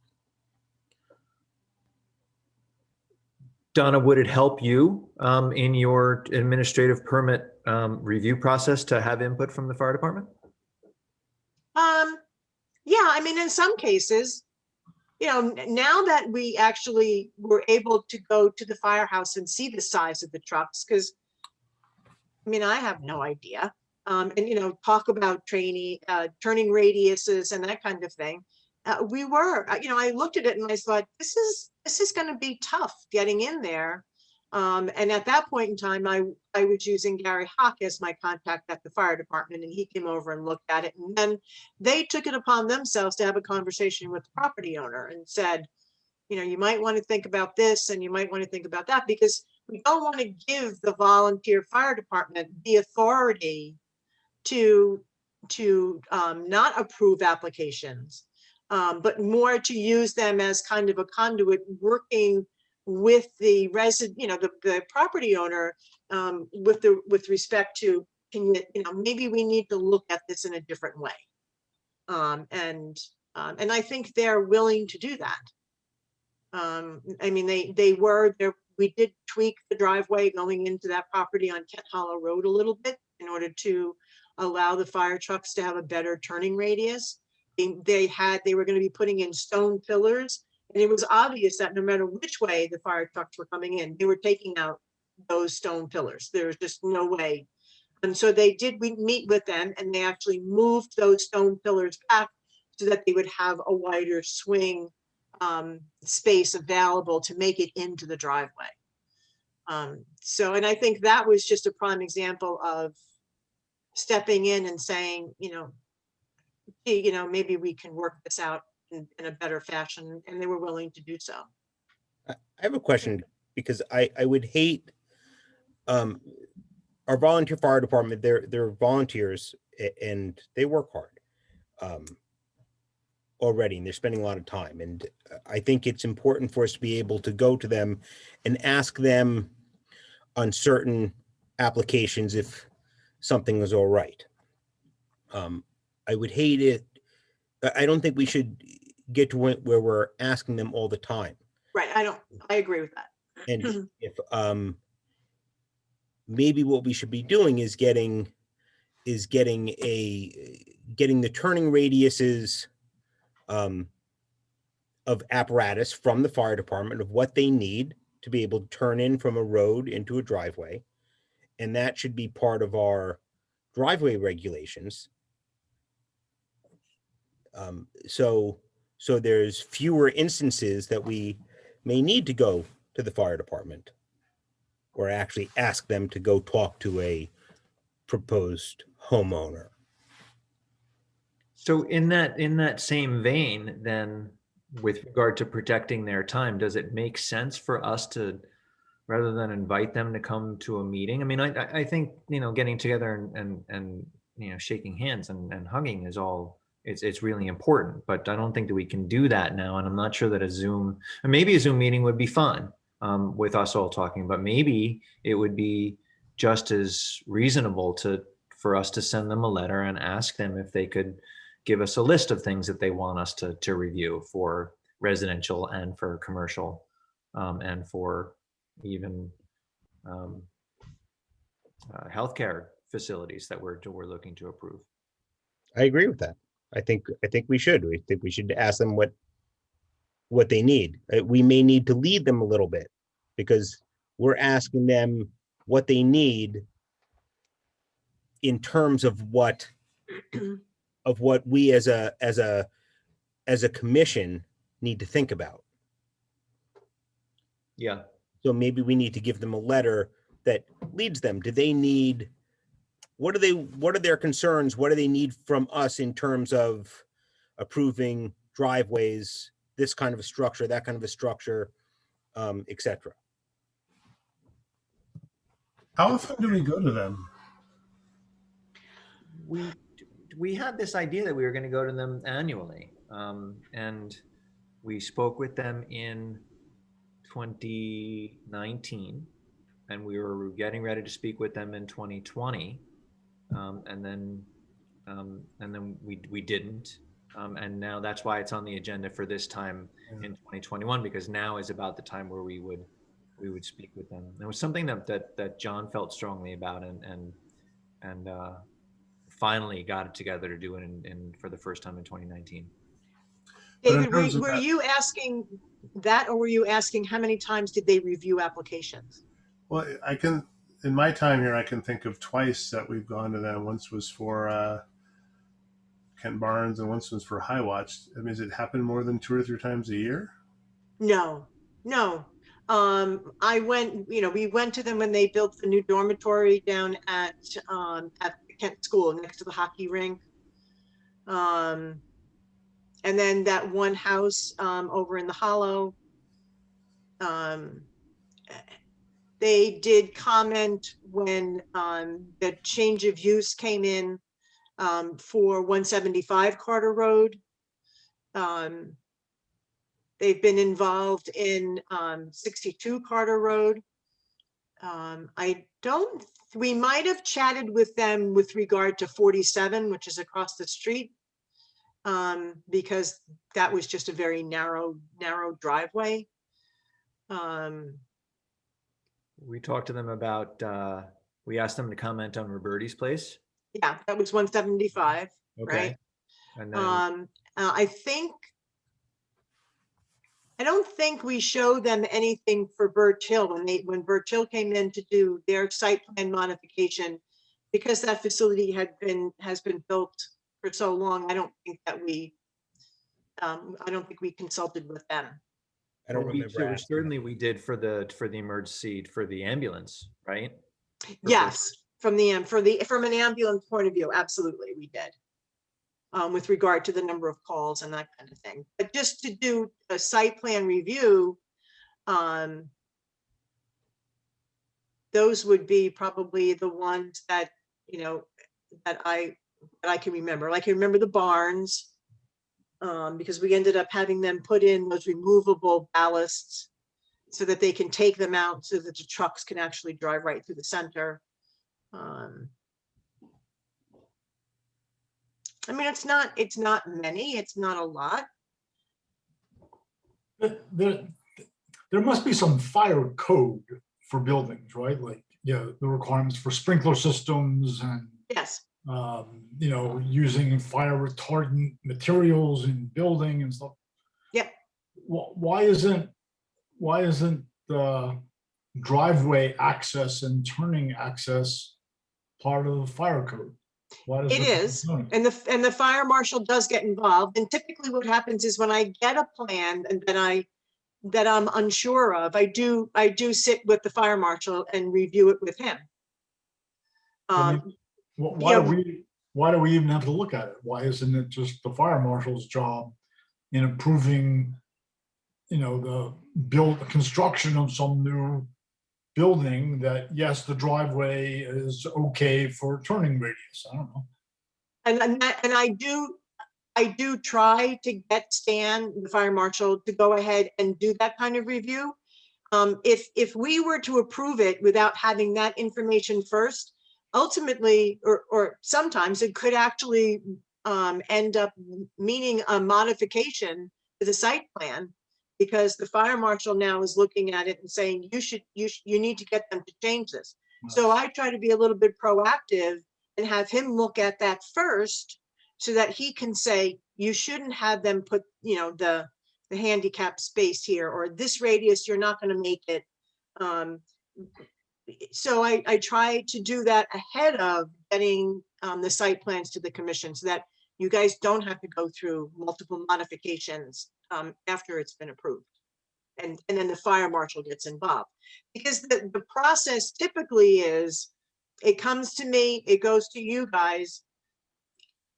Donna, would it help you in your administrative permit review process to have input from the fire department? Yeah, I mean, in some cases, now that we actually were able to go to the firehouse and see the size of the trucks, because I mean, I have no idea. And, talk about turning radiuses and that kind of thing. I looked at it and I thought, this is going to be tough getting in there. And at that point in time, I was using Gary Hawk as my contact at the fire department, and he came over and looked at it. And then they took it upon themselves to have a conversation with the property owner and said, you might want to think about this and you might want to think about that, because we don't want to give the volunteer fire department the authority to not approve applications, but more to use them as kind of a conduit working with the the property owner, with respect to, maybe we need to look at this in a different way. And I think they're willing to do that. I mean, we did tweak the driveway going into that property on Kent Hollow Road a little bit in order to allow the fire trucks to have a better turning radius. They were going to be putting in stone pillars, and it was obvious that no matter which way the fire trucks were coming in, they were taking out those stone pillars. There was just no way. And so we meet with them, and they actually moved those stone pillars back so that they would have a wider swing space available to make it into the driveway. And I think that was just a prime example of stepping in and saying, maybe we can work this out in a better fashion, and they were willing to do so. I have a question, because I would hate our volunteer fire department. They're volunteers and they work hard already, and they're spending a lot of time. And I think it's important for us to be able to go to them and ask them on certain applications if something is all right. I would hate it. I don't think we should get to where we're asking them all the time. Right. I agree with that. And if maybe what we should be doing is getting the turning radiuses of apparatus from the fire department of what they need to be able to turn in from a road into a driveway. And that should be part of our driveway regulations. So there's fewer instances that we may need to go to the fire department or actually ask them to go talk to a proposed homeowner. So in that same vein, then, with regard to protecting their time, does it make sense for us to, rather than invite them to come to a meeting? I mean, I think, getting together and shaking hands and hugging is all, it's really important, but I don't think that we can do that now. And I'm not sure that maybe a Zoom meeting would be fun with us all talking, but maybe it would be just as reasonable for us to send them a letter and ask them if they could give us a list of things that they want us to review for residential and for commercial, and for even healthcare facilities that we're looking to approve. I agree with that. I think we should. We think we should ask them what they need. We may need to lead them a little bit, because we're asking them what they need in terms of what we as a commission need to think about. Yeah. So maybe we need to give them a letter that leads them. Do they need what are their concerns? What do they need from us in terms of approving driveways, this kind of a structure, that kind of a structure, et cetera? How often do we go to them? We had this idea that we were going to go to them annually, and we spoke with them in 2019, and we were getting ready to speak with them in 2020, and then we didn't, and now that's why it's on the agenda for this time in 2021, because now is about the time where we would speak with them. It was something that John felt strongly about, and finally got it together to do it in for the first time in 2019. But in David, terms of were that- you asking that, or were you asking how many times did they review applications? Well, I can, in my time here, I can think of twice that we've gone to them. Once was for Kent Barnes, and once was for High Watch. I mean, does it happen more than 2 or 3 times a year? No. I went, we went to them when they built the new dormitory down at Kent School next to the hockey rink. And then that one house over in the Hollow. They did comment when the change of use came in for 175 Carter Road. They've been involved in 62 Carter Road. We might have chatted with them with regard to 47, which is across the street, because that was just a very narrow driveway. We talked to them about, we asked them to comment on Roberti's place. Yeah, that was 175, Okay. right? And then I don't think we showed them anything for Birch Hill when Birch Hill came in to do their site plan modification, because that facility has been built for so long. I don't think we consulted with them. I don't Well, remember asking. certainly we did for the emergency, for the ambulance, right? Yes, from an ambulance point of view, absolutely, we did. With regard to the number of calls and that kind of thing. But just to do a site plan review, those would be probably the ones that, that I can remember. I can remember the barns, because we ended up having them put in those removable ballasts so that they can take them out so that the trucks can actually drive right through the center. I mean, it's not many, it's not a lot. There must be some fire code for buildings, right? Like, the requirements for sprinkler systems and, Yes, using fire retardant materials in building and stuff. Yep. Why isn't the driveway access and turning access part of the fire code? it is. And the fire marshal does get involved. And typically what happens is when I get a plan and that I'm unsure of, I do sit with the fire marshal and review it with him. Why do we even have to look at it? Why isn't it just the fire marshal's job in approving, the construction of some new building that, yes, the driveway is okay for turning radius? I don't know. And I do try to get Stan, the fire marshal, to go ahead and do that kind of review. If we were to approve it without having that information first, ultimately, or sometimes it could actually end up meaning a modification to the site plan, because the fire marshal now is looking at it and saying, you need to get them to change this. So I try to be a little bit proactive and have him look at that first, so that he can say, you shouldn't have them put, the handicap space here, or this radius, you're not going to make it. So I try to do that ahead of getting the site plans to the commission, so that you guys don't have to go through multiple modifications after it's been approved. And then the fire marshal gets involved, because the process typically is it comes to me, it goes to you guys.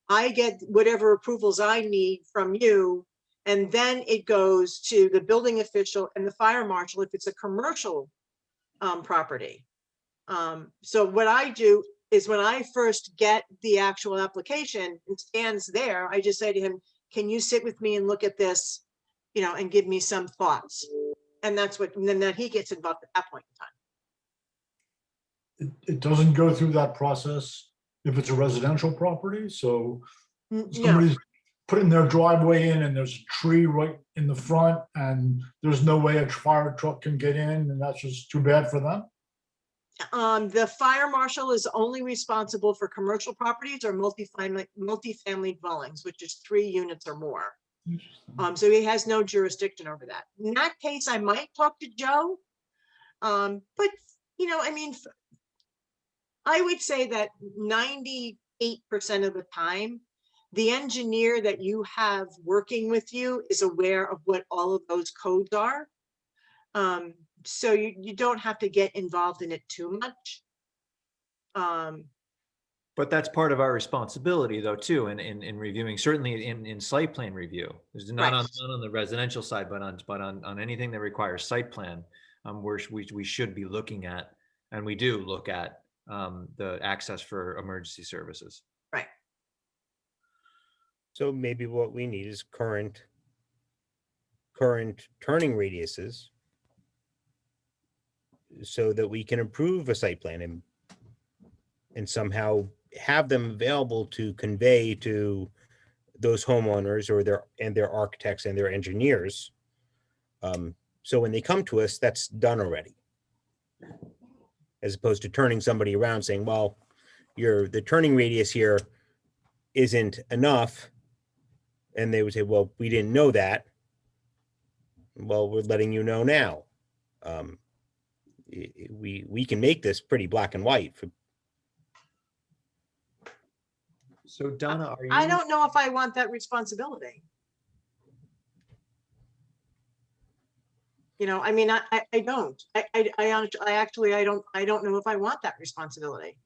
I get whatever approvals I need from you, and then it goes to the building official and the fire marshal if it's a commercial property. So what I do is when I first get the actual application and stands there, I just say to him, can you sit with me and look at this, you know, and give me some thoughts? And that's what, and then that he gets involved at that point in time. It doesn't go through that process if it's a residential property, so No, somebody's putting their driveway in and there's a tree right in the front and there's no way a fire truck can get in, and that's just too bad for them. the fire marshal is only responsible for commercial properties or multifamily dwellings, which is 3 units or more. So he has no jurisdiction over that. In that case, I might talk to Joe. But, you know, I mean, I would say that 98% of the time, the engineer that you have working with you is aware of what all of those codes are. So you don't have to get involved in it too much. But that's part of our responsibility though, too, in reviewing, certainly in site plan review. It's not Right. not on the residential side, but on anything that requires site plan, we should be looking at, and we do look at the access for emergency services. Right. So maybe what we need is current turning radiuses so that we can approve a site plan and somehow have them available to convey to those homeowners or their architects and their engineers. So when they come to us, that's done already. As opposed to turning somebody around saying, well, the turning radius here isn't enough. And they would say, well, we didn't know that. Well, we're letting you know now. We can make this pretty black and white. So Donna, are you? I don't know if I want that responsibility. You know, I mean, I don't. I actually, I don't know if I want that responsibility.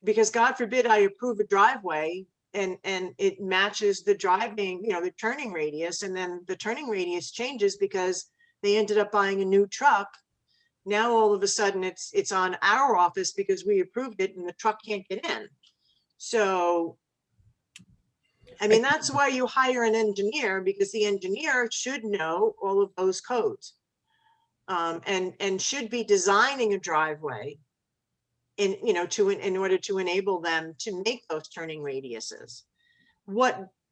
Because God forbid I approve a driveway and it matches the driving, you know, the turning radius, and then the turning radius changes because they ended up buying a new truck. Now all of a sudden it's on our office because we approved it and the truck can't get in. So, I mean, that's why you hire an engineer, because the engineer should know all of those codes. And should be designing a driveway in order to enable them to make those turning radiuses.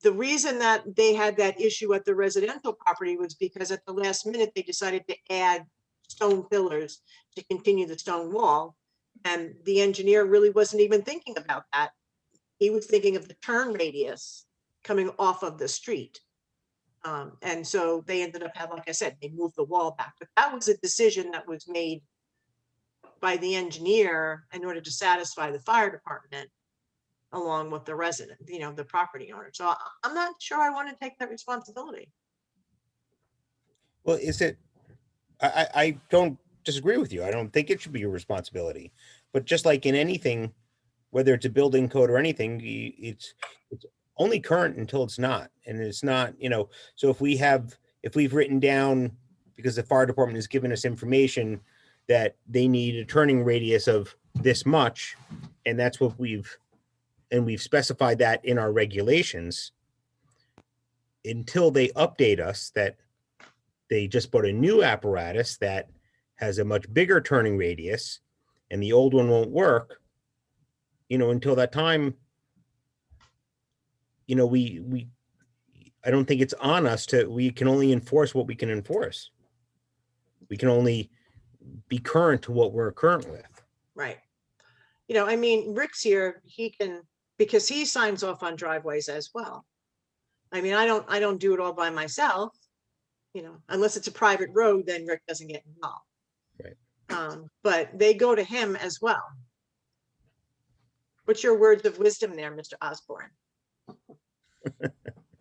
The reason that they had that issue at the residential property was because at the last minute, they decided to add stone pillars to continue the stone wall. And the engineer really wasn't even thinking about that. He was thinking of the turn radius coming off of the street. And so they ended up having, like I said, they moved the wall back. But that was a decision that was made by the engineer in order to satisfy the fire department along with the resident, you know, the property owner. So I'm not sure I want to take that responsibility. Well, I don't disagree with you. I don't think it should be your responsibility. But just like in anything, whether it's a building code or anything, it's only current until it's not. And it's not, you know, so if we've written down, because the fire department has given us information that they need a turning radius of this much, and that's what we've specified that in our regulations, until they update us that they just bought a new apparatus that has a much bigger turning radius and the old one won't work, you know, until that time, you know, I don't think it's on us we can only enforce what we can enforce. We can only be current to what we're current with. Right. You know, I mean, Rick's here, he can, because he signs off on driveways as well. I mean, I don't do it all by myself, you know, unless it's a private road, then Rick doesn't get involved. Right. But they go to him as well. What's your words of wisdom there, Mr. Osborne?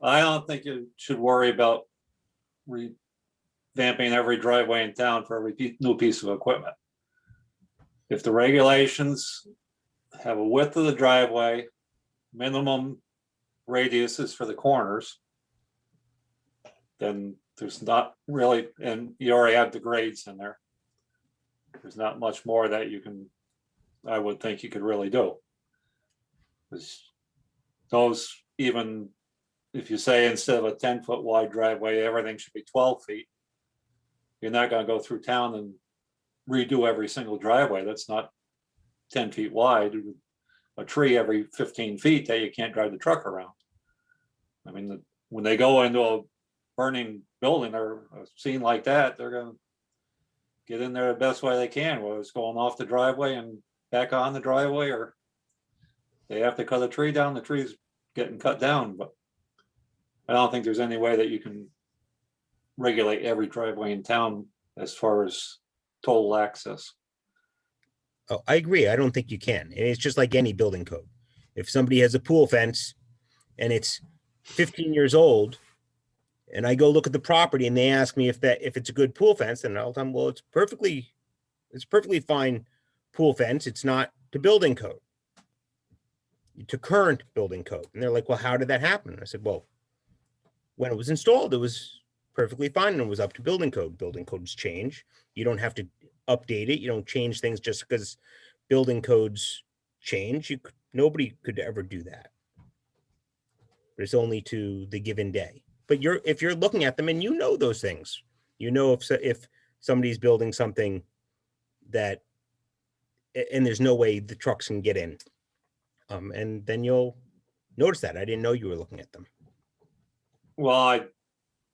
I don't think you should worry about revamping every driveway in town for every new piece of equipment. if the regulations have a width of the driveway, minimum radiuses for the corners, then there's not really, and you already have the grades in there. There's not much more that you can, I would think you could really do. 'Cause those, even if you say instead of a 10-foot wide driveway, everything should be 12 feet, you're not gonna go through town and redo every single driveway. That's not 10 feet wide. A tree every 15 feet that you can't drive the truck around. I mean, when they go into a burning building or a scene like that, they're gonna get in there the best way they can, whether it's going off the driveway and back on the driveway, or they have to cut a tree down, the tree's getting cut down. But I don't think there's any way that you can regulate every driveway in town as far as total access. Oh, I agree. I don't think you can. And it's just like any building code. If somebody has a pool fence and it's 15 years old, and I go look at the property and they ask me if it's a good pool fence, and I'll tell them, well, it's perfectly fine pool fence. It's not to building code, to current building code. And they're like, well, how did that happen? And I said, well, when it was installed, it was perfectly fine and it was up to building code. Building codes change. You don't have to update it. You don't change things just because building codes change. Nobody could ever do that. But it's only to the given day. But if you're looking at them and you know those things, you know if somebody's building something that, and there's no way the trucks can get in, and then you'll notice that. I didn't know you were looking at them. Well,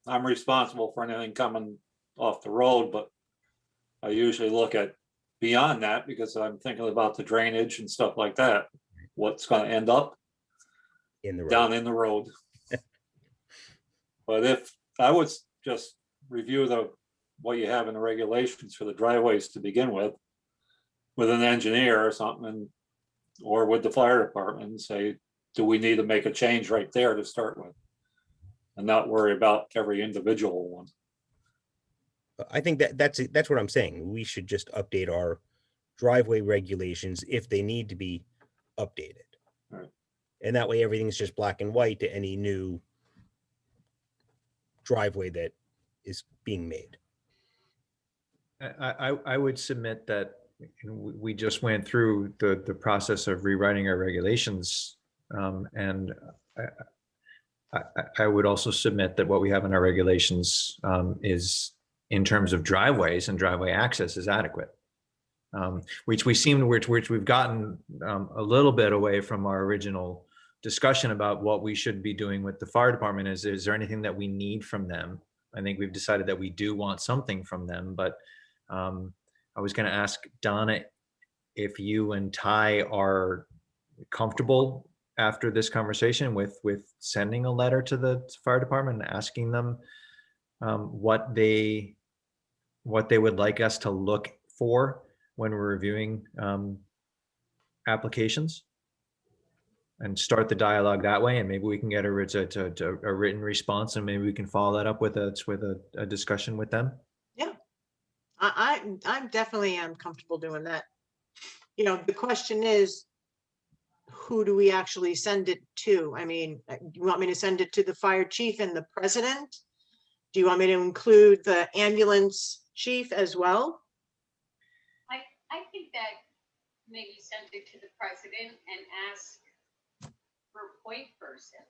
I'm responsible for anything coming off the road, but I usually look at beyond that because I'm thinking about the drainage and stuff like that. What's going to end up In the road. down in the road. But if I would just review what you have in the regulations for the driveways to begin with an engineer or something, or with the fire department, and say, do we need to make a change right there to start with? And not worry about every individual one. I think that's what I'm saying. We should just update our driveway regulations if they need to be updated. Right. And that way everything's just black and white to any new driveway that is being made. I would submit that we just went through the process of rewriting our regulations, and I would also submit that what we have in our regulations is, in terms of driveways and driveway access, is adequate. Which we've gotten a little bit away from our original discussion about what we should be doing with the fire department. Is there anything that we need from them? I think we've decided that we do want something from them, but I was going to ask Donna if you and Ty are comfortable after this conversation with sending a letter to the fire department and asking them what they would like us to look for when we're reviewing applications, and start the dialogue that way. And maybe we can get a written response, and maybe we can follow that up with a discussion with them. Yeah, I'm definitely am comfortable doing that. You know, the question is, who do we actually send it to? I mean, you want me to send it to the fire chief and the president? Do you want me to include the ambulance chief as well? I think that maybe send it to the president and ask for a point person.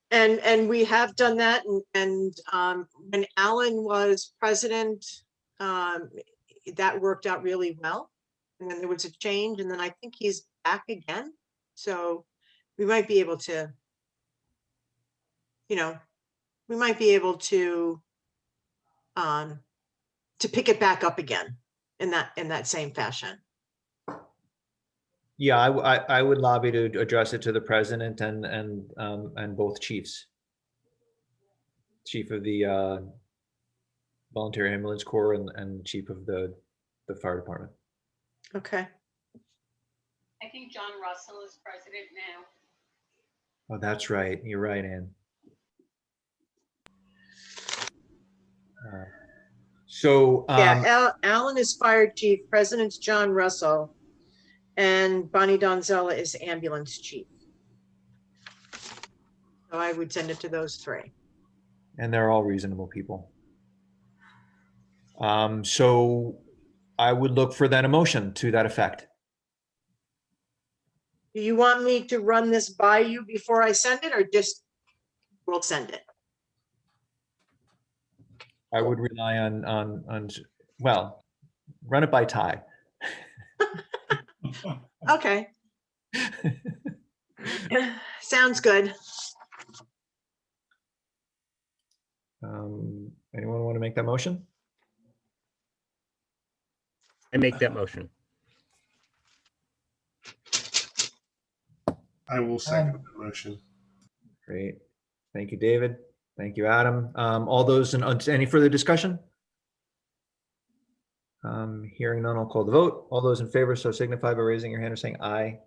And we have done that, and when Alan was president, that worked out really well. And then there was a change, and then I think he's back again. So we might be able to, to pick it back up again in that same fashion. Yeah, I would lobby to address it to the president and both chiefs. Chief of the Volunteer Ambulance Corps and chief of the fire department. Okay. I think John Russell is president now. Oh, that's right. You're right, Ann. So, Yeah, Alan is fire chief, President's John Russell, and Bonnie Donzella is ambulance chief. So I would send it to those three. and they're all reasonable people. So I would look for then a motion to that effect. Do you want me to run this by you before I send it, or just we'll send it? I would rely on, well, run it by Ty. Okay. Sounds good. Anyone want to make that motion? I make that motion. I will second the motion. Great. Thank you, David. Thank you, Adam. All those in any further discussion? Hearing none, I'll call the vote. All those in favor, so signify by raising your hand or saying aye.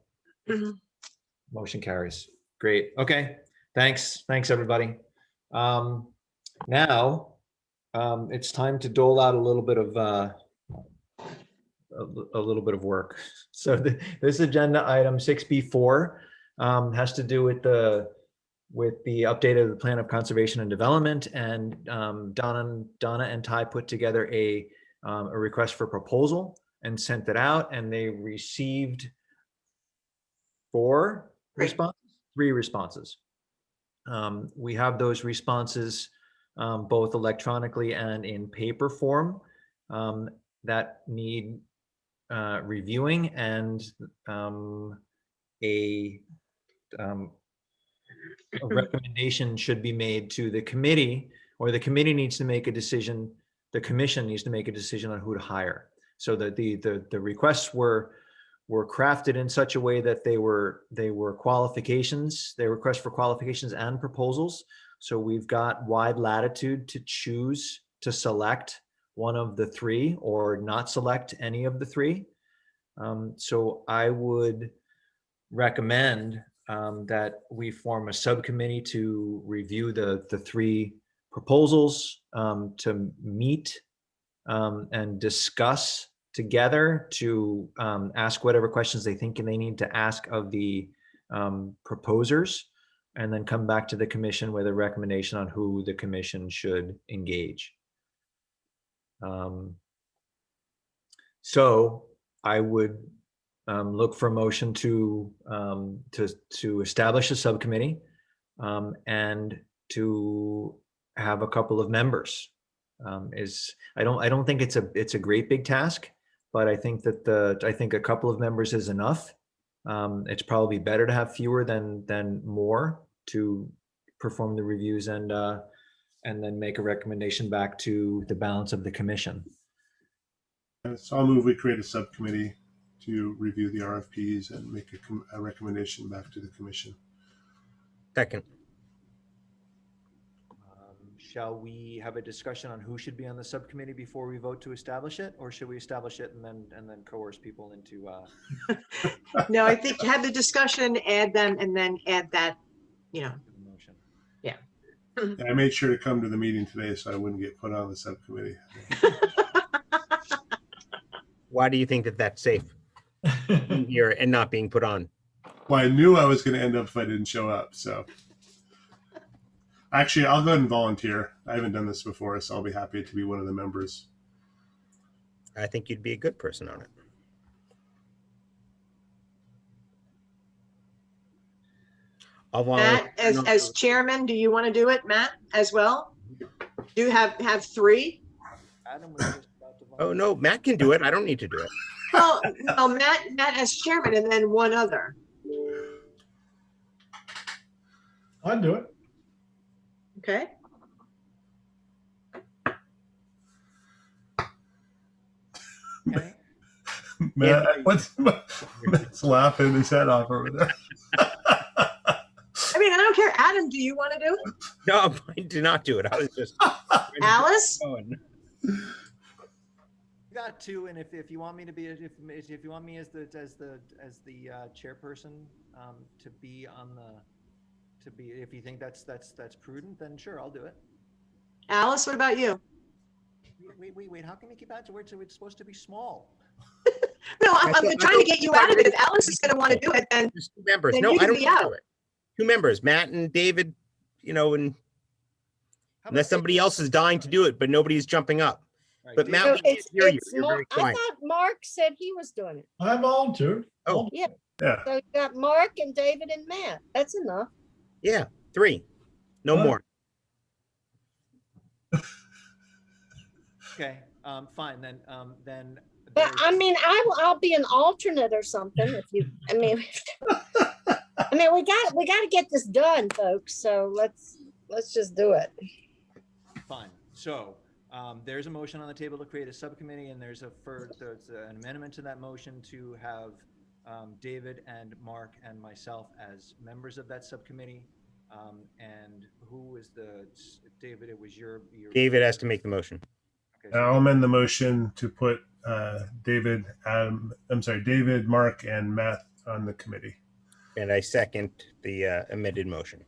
Motion carries. Great. Okay. Thanks. Thanks, everybody. Now, it's time to dole out a little bit of work. So this agenda item 6B4 has to do with the update of the plan of conservation and development, and Donna and Ty put together a request for proposal and sent it out, and they received three responses. We have those responses both electronically and in paper form that need reviewing, and a recommendation should be made to the committee, or the committee needs to make a decision. The commission needs to make a decision on who to hire. So that the requests were crafted in such a way that they were qualifications. They request for qualifications and proposals. So we've got wide latitude to choose to select one of the three or not select any of the three. So I would recommend that we form a subcommittee to review the three proposals, to meet and discuss together, to ask whatever questions they think they need to ask of the proposers, and then come back to the commission with a recommendation on who the commission should engage. So I would look for a motion to establish a subcommittee and to have a couple of members. I don't think it's a great big task, but I think that I think a couple of members is enough. It's probably better to have fewer than more to perform the reviews and then make a recommendation back to the balance of the commission. So I'll move we create a subcommittee to review the RFPs and make a recommendation back to the commission. Second. Shall we have a discussion on who should be on the subcommittee before we vote to establish it, or should we establish it and then coerce people into? No, I think have the discussion, add them, and then add that, Motion. Yeah. I made sure to come to the meeting today so I wouldn't get put on the subcommittee. Why do you think that that's safe? Being here and not being put on. Well, I knew I was going to end up if I didn't show up. So actually, I'll go ahead and volunteer. I haven't done this before, so I'll be happy to be one of the members. I think you'd be a good person on it. I'll Matt, as chairman, do you want to do it, Matt, as well? Do you have three? Adam was just about to Oh no, Matt can do it. I don't need to do it. Well, no, Matt as chairman, and then one other. I'd do it. Okay. Okay. Matt's laughing his head off over there. I mean, I don't care. Adam, do you want to do it? No, I do not do it. I was just Alice? You got two, and if you want me to be, if you want me as the chairperson, to be on if you think that's prudent, then sure, I'll do it. Alice, what about you? Wait, how can you keep adding to words? It's supposed to be small. No, I I'm thought- trying to get you out of it. If Alice is gonna want to do it, then There's two members. Then No, you I can don't be want to out. do it. Two members, Matt and David, and How about unless somebody else is dying to do it, but nobody's jumping up. Right, But David, Matt, No, we can't hear you. You're very I quiet. thought Mark said he was doing it. I volunteered. Oh. Yeah. Yeah. So you got Mark and David and Matt. That's enough. Yeah, 3. No Huh? more. Okay, fine, then, But I there's- mean, I'll be an alternate or something if you, I mean, we got to get this done, folks. So let's just do it. Fine. So there's a motion on the table to create a subcommittee, and there's an amendment to that motion to have David and Mark and myself as members of that subcommittee. And who was David? It was your. David has to make the motion. Okay, so I'll amend the motion to put David, Mark, and Matt on the committee. And I second the amended motion.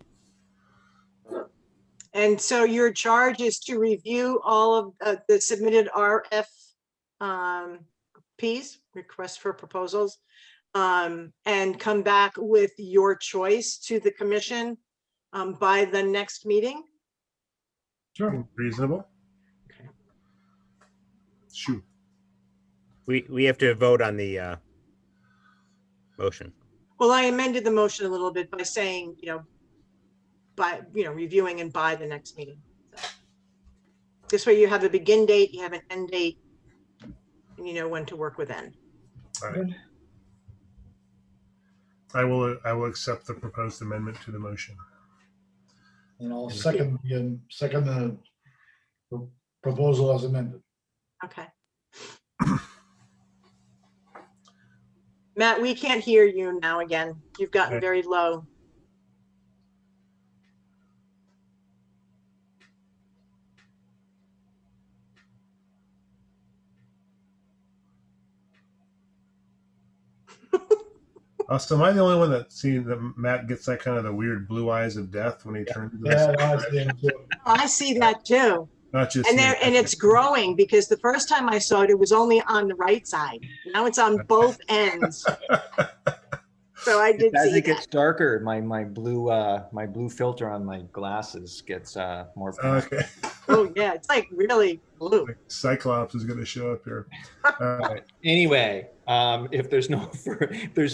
And so your charge is to review all of the submitted RFPs, requests for proposals, and come back with your choice to the commission by the next meeting. Sure. Reasonable? Okay. Shoot. We have to vote on the motion. Well, I amended the motion a little bit by saying, reviewing and by the next meeting. So this way you have a begin date, you have an end date, and you know when to work with end. All right. I will accept the proposed amendment to the motion. And I'll second the proposal as amended. Okay. Matt, we can't hear you now again. You've gotten Okay. very low. Also, am I the only one that seen that Matt gets that kind of the weird blue eyes of death when he turns? to the Yeah, side? I understand too. I see that too. Not just And me. it's growing because the first time I saw it, it was only on the right side. Now it's on both ends. So I did as see it gets that. darker, my blue filter on my glasses gets more. pronounced. Okay. Oh yeah, it's like really blue. Cyclops is going to show up here. Right. Anyway, if there's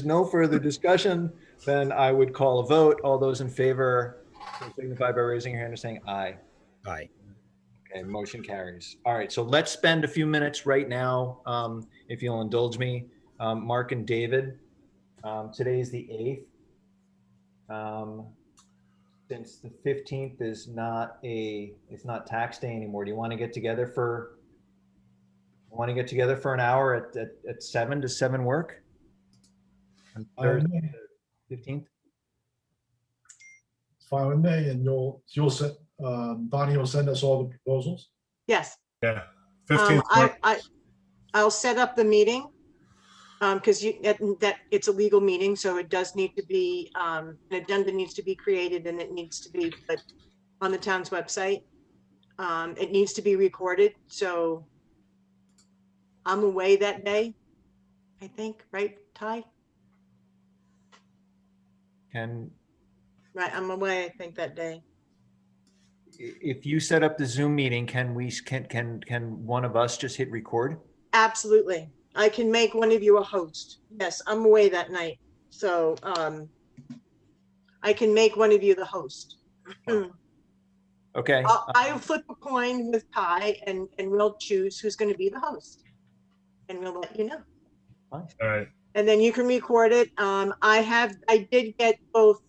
no further discussion, then I would call a vote. All those in favor, signify by raising your hand and saying aye. Aye. Okay, motion carries. All right, so let's spend a few minutes right now, if you'll indulge me. Mark and David, today is the 8th. Since the 15th is not tax day anymore, do you want to get together for an hour at 7? Does 7 work? On Thursday, the 15th? It's fine with me, and you'll send, Donnie will send us all the proposals. Yes. Yeah. 15th. I'll set up the meeting. Because that it's a legal meeting, so it does need to be, an addenda needs to be created and it needs to be put on the town's website. It needs to be recorded, so I'm away that day, I think, right, Ty? Right, I'm away, I think, that day. If you set up the Zoom meeting, can one of us just hit record? Absolutely. I can make one of you a host. Yes, I'm away that night. So I can make one of you the host. Okay. I'll flip a coin with Ty and we'll choose who's going to be the host. And we'll let you know. All right. And then you can record it. I did get both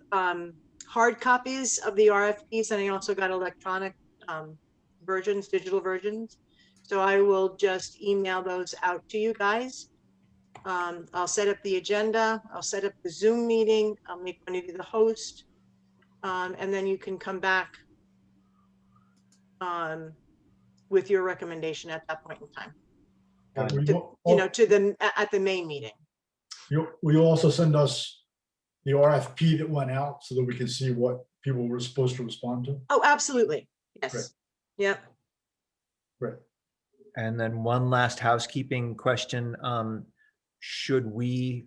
hard copies of the RFPs and I also got electronic versions, digital versions. So I will just email those out to you guys. I'll set up the agenda. I'll set up the Zoom meeting. I'll make one of you the host. And then you can come back with your recommendation at that point in time, at the May meeting. Will you also send us the RFP that went out so that we can see what people were supposed to respond to? Oh, absolutely. Yes. Great. Yep. Great. And then one last housekeeping question. Should we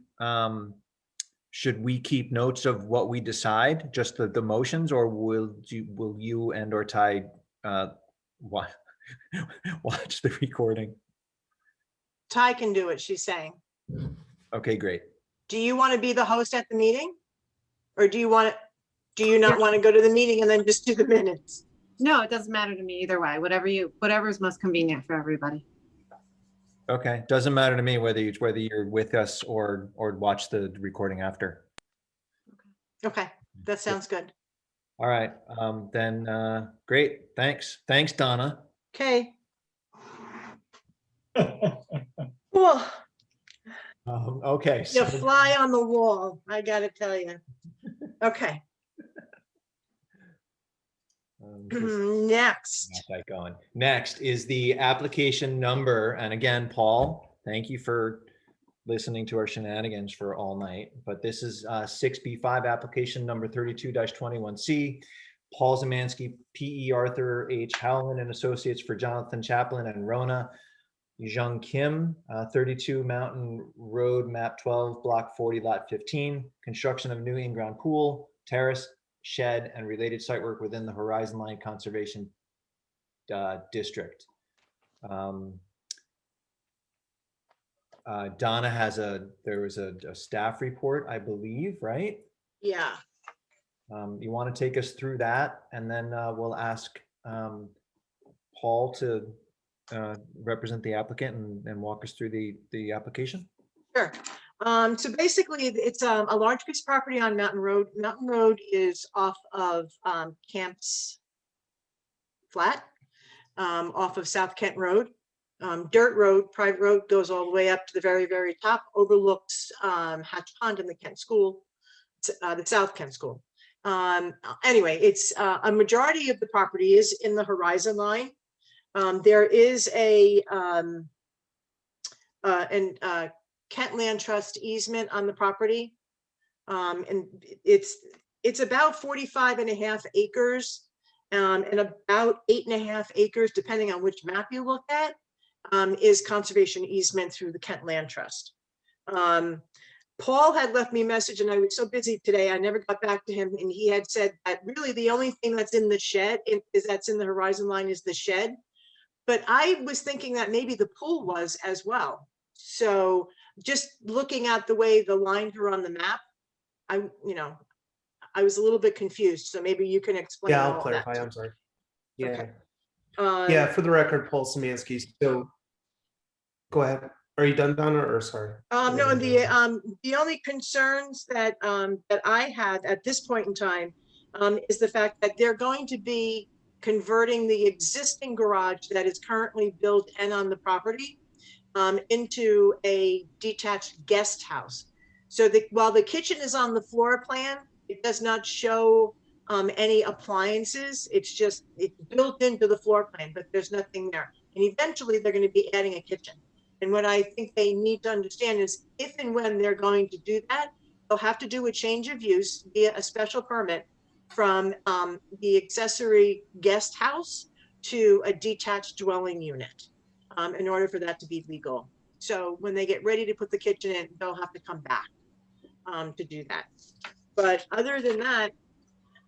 keep notes of what we decide, just the motions, or will you and or Ty watch the recording? Ty can do it, she's saying. Okay, great. Do you want to be the host at the meeting? Or do you not want to go to the meeting and then just do the minutes? No, it doesn't matter to me either way, whatever's most convenient for everybody. Okay, doesn't matter to me whether you're with us or watch the recording after. Okay, that sounds good. All right, then great. Thanks, Donna. Okay. Cool. Okay. You fly on the wall, I gotta tell you. Okay. Next. Next is the application number. And again, Paul, thank you for listening to our shenanigans for all night. But this is 6B5 application number 32-21C. Paul Zemansky, P.E. Arthur H. Howland and Associates for Jonathan Chaplin and Rona Jung Kim, 32 Mountain Road, map 12, block 40, lot 15. Construction of new in-ground pool, terrace, shed, and related site work within the Horizon Line Conservation District. Donna there was a staff report, I believe, right? Yeah. You want to take us through that, and then we'll ask Paul to represent the applicant and walk us through the application. Sure. So basically, it's a large piece of property on Mountain Road. Mountain Road is off of Camps Flat, off of South Kent Road. Dirt road, private road, goes all the way up to the very, very top, overlooks Hatch Pond and the Kent School, the South Kent School. Anyway, it's a majority of the property is in the Horizon Line. There is a Kent Land Trust easement on the property. And it's about 45.5 acres and about 8.5 acres, depending on which map you look at, is conservation easement through the Kent Land Trust. Paul had left me a message and I was so busy today, I never got back to him. And he had said that really the only thing that's in the shed that's in the Horizon Line is the shed. But I was thinking that maybe the pool was as well. So just looking at the way the lines are on the map, I was a little bit confused. So maybe you can explain. Yeah, I'll all clarify. that. I'm sorry. Yeah. Okay. Yeah, for the record, Paul Szymanski. So go ahead. Are you done, Donna, or sorry? No, and the only concerns that that I had at this point in time is the fact that they're going to be converting the existing garage that is currently built and on the property into a detached guest house. So while the kitchen is on the floor plan, it does not show any appliances. It's built into the floor plan, but there's nothing there. And eventually they're going to be adding a kitchen. And what I think they need to understand is if and when they're going to do that, they'll have to do a change of use via a special permit from the accessory guest house to a detached dwelling unit in order for that to be legal. So when they get ready to put the kitchen in, they'll have to come back to do that. But other than that,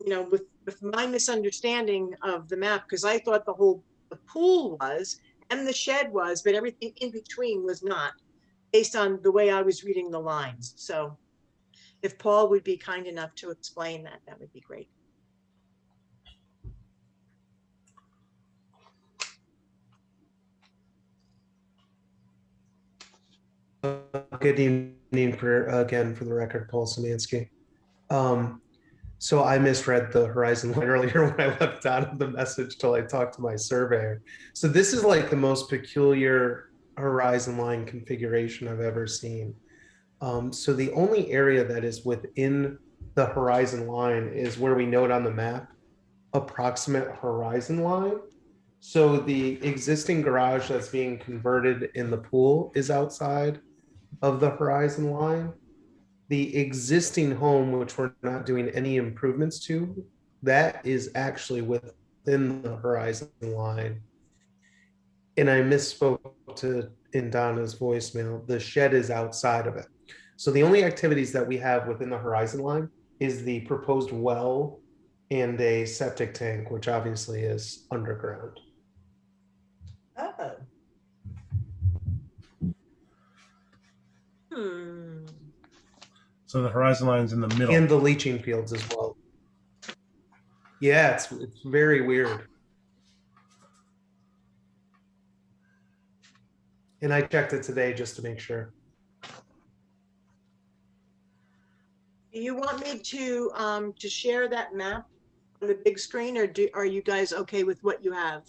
with my misunderstanding of the map, because I thought the pool was and the shed was, but everything in between was not, based on the way I was reading the lines. So if Paul would be kind enough to explain that, that would be great. Good evening again for the record, Paul Szymanski. So I misread the Horizon Line earlier when I left out of the message till I talked to my surveyor. So this is like the most peculiar Horizon Line configuration I've ever seen. So the only area that is within the Horizon Line is where we note on the map, approximate Horizon Line. So the existing garage that's being converted in the pool is outside of the Horizon Line. The existing home, which we're not doing any improvements to, that is actually within the Horizon Line. And I misspoke in Donna's voicemail. The shed is outside of it. So the only activities that we have within the horizon line is the proposed well and a septic tank, which obviously is underground. Oh. Hmm. So the horizon line's in the middle. And the leaching fields as well. Yeah, it's very weird. And I checked it today just to make sure. Do you want me to share that map on the big screen, or are you guys okay with what you have?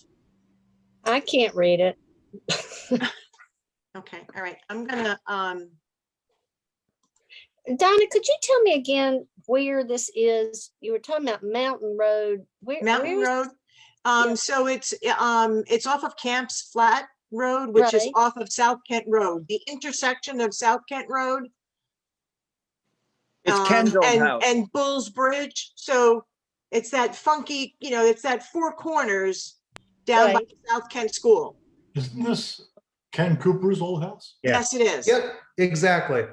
I can't read it. Okay, all right. I'm gonna Donna, could you tell me again where this is? You were talking about Mountain Road. Mountain where is Road. Yeah. So it's off of Camps Flat Road, which is Right. off of South Kent Road, the intersection of South Kent Road. It's Ken's old and house. and Bull's Bridge. So it's that funky, it's that four corners down by Right. the South Kent School. Isn't this Ken Cooper's old house? Yeah. Yes, it is. Yep, exactly.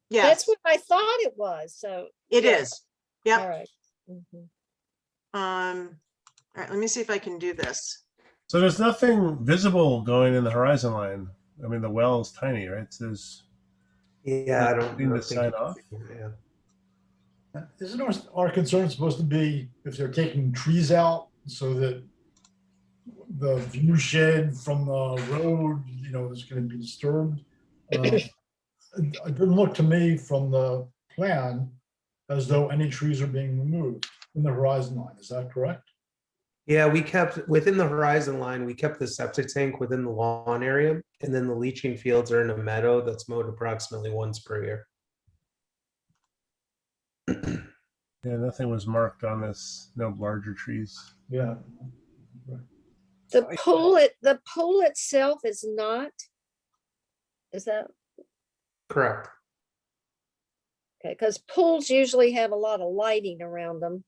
Yes, That's what I thought it was. So it yeah. is. Yep. All right. Mhm. All right, let me see if I can do this. So there's nothing visible going in the horizon line. I mean, the well is tiny, right? So there's Yeah, I don't Nothing to think sign off? Yeah. Isn't our concern supposed to be if they're taking trees out so that the view shed from the road, is going to be disturbed? It didn't look to me from the plan as though any trees are being removed in the horizon line. Is that correct? Yeah, we kept within the horizon line, we kept the septic tank within the lawn area, and then the leaching fields are in a meadow that's mowed approximately once per year. Yeah, nothing was marked on this. No larger trees. Yeah. The pool itself is not. Is that Correct. okay? Because pools usually have a lot of lighting around them,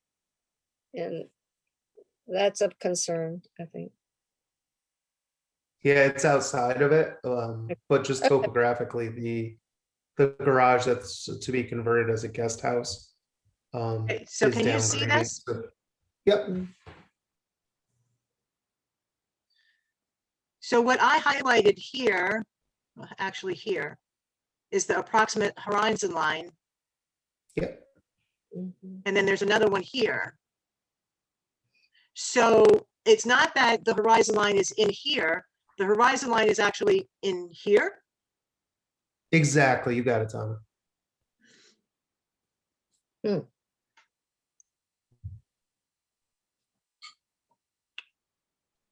and that's of concern, I think. Yeah, it's outside of it, but just Okay. topographically, the garage that's to be converted as a guest house. Okay, so is can you see downgrading. this? Yep. So what I highlighted here, well, actually here, is the approximate horizon line. Yep. Mhm. And then there's another one here. So it's not that the horizon line is in here. The horizon line is actually in here. Exactly. You got it, Tom.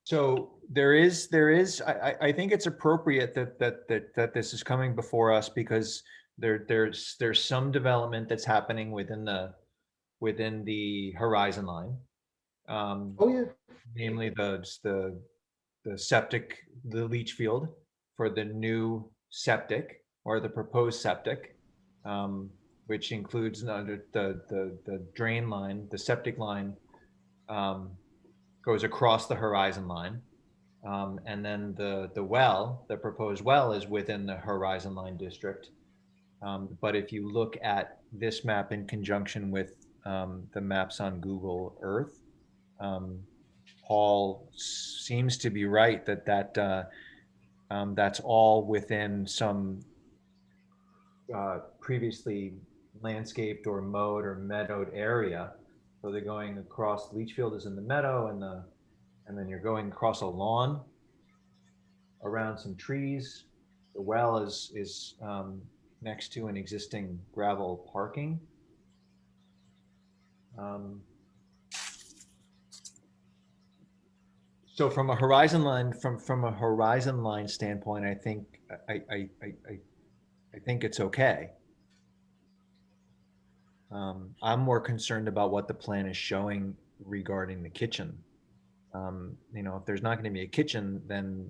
So I think it's appropriate that this is coming before us because there's some development that's happening within the horizon line. Oh yeah. Namely the septic, the leach field for the new septic or the proposed septic, which includes the drain line, the septic line, goes across the horizon line. And then the proposed well is within the horizon line district. But if you look at this map in conjunction with the maps on Google Earth, Paul seems to be right that's all within some previously landscaped or mowed or meadowed area. So they're going across, Leachfield is in the meadow, and then you're going across a lawn around some trees. The well is next to an existing gravel parking. So from a horizon line, from a horizon line standpoint, I think it's okay. I'm more concerned about what the plan is showing regarding the kitchen. If there's not going to be a kitchen, then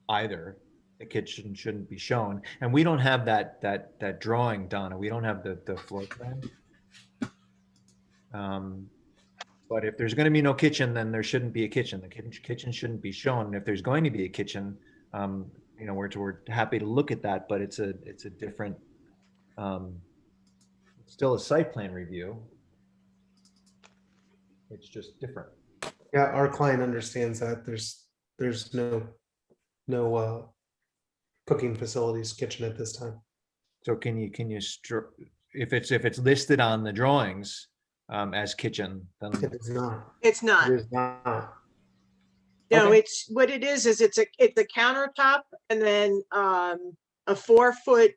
either the kitchen shouldn't be shown. And we don't have that drawing, Donna. We don't have the floor plan. But if there's going to be no kitchen, then there shouldn't be a kitchen. The kitchen shouldn't be shown. And if there's going to be a kitchen, you know, we're happy to look at that, but it's a different, still a site plan review. It's just different. Yeah, our client understands that there's no cooking facilities, kitchen at this time. So can you if it's listed on the drawings as kitchen, then It is not. It's not. It is not. No, Okay. it's what it is it's a countertop and then a 4-foot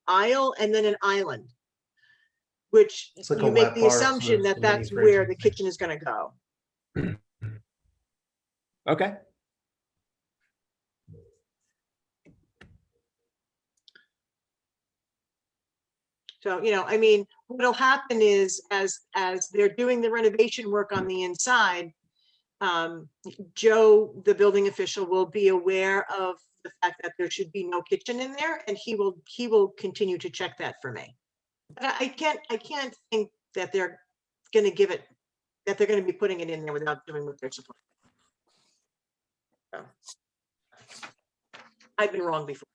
aisle and then an island, which It's like you a make wet the bar, so assumption there's that a mini that's fridge where and the things. kitchen is going to go. okay. So, you know, I mean, what'll happen is as they're doing the renovation work on the inside, Joe, the building official, will be aware of the fact that there should be no kitchen in there, and he will continue to check that for me. I can't think that they're going to that they're going to be putting it in there without doing what they're supposed to. So, I've been wrong before.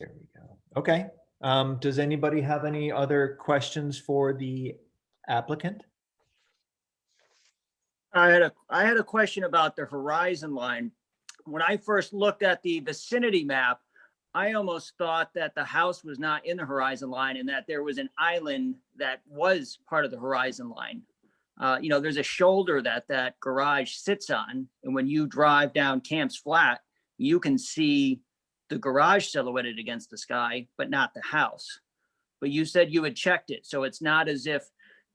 There we go. Okay. Does anybody have any other questions for the applicant? I had a question about the horizon line. When I first looked at the vicinity map, I almost thought that the house was not in the horizon line and that there was an island that was part of the horizon line. You know, there's a shoulder that garage sits on, and when you drive down Camp's Flat, you can see the garage silhouetted against the sky, but not the house. But you said you had checked it, so it's not as if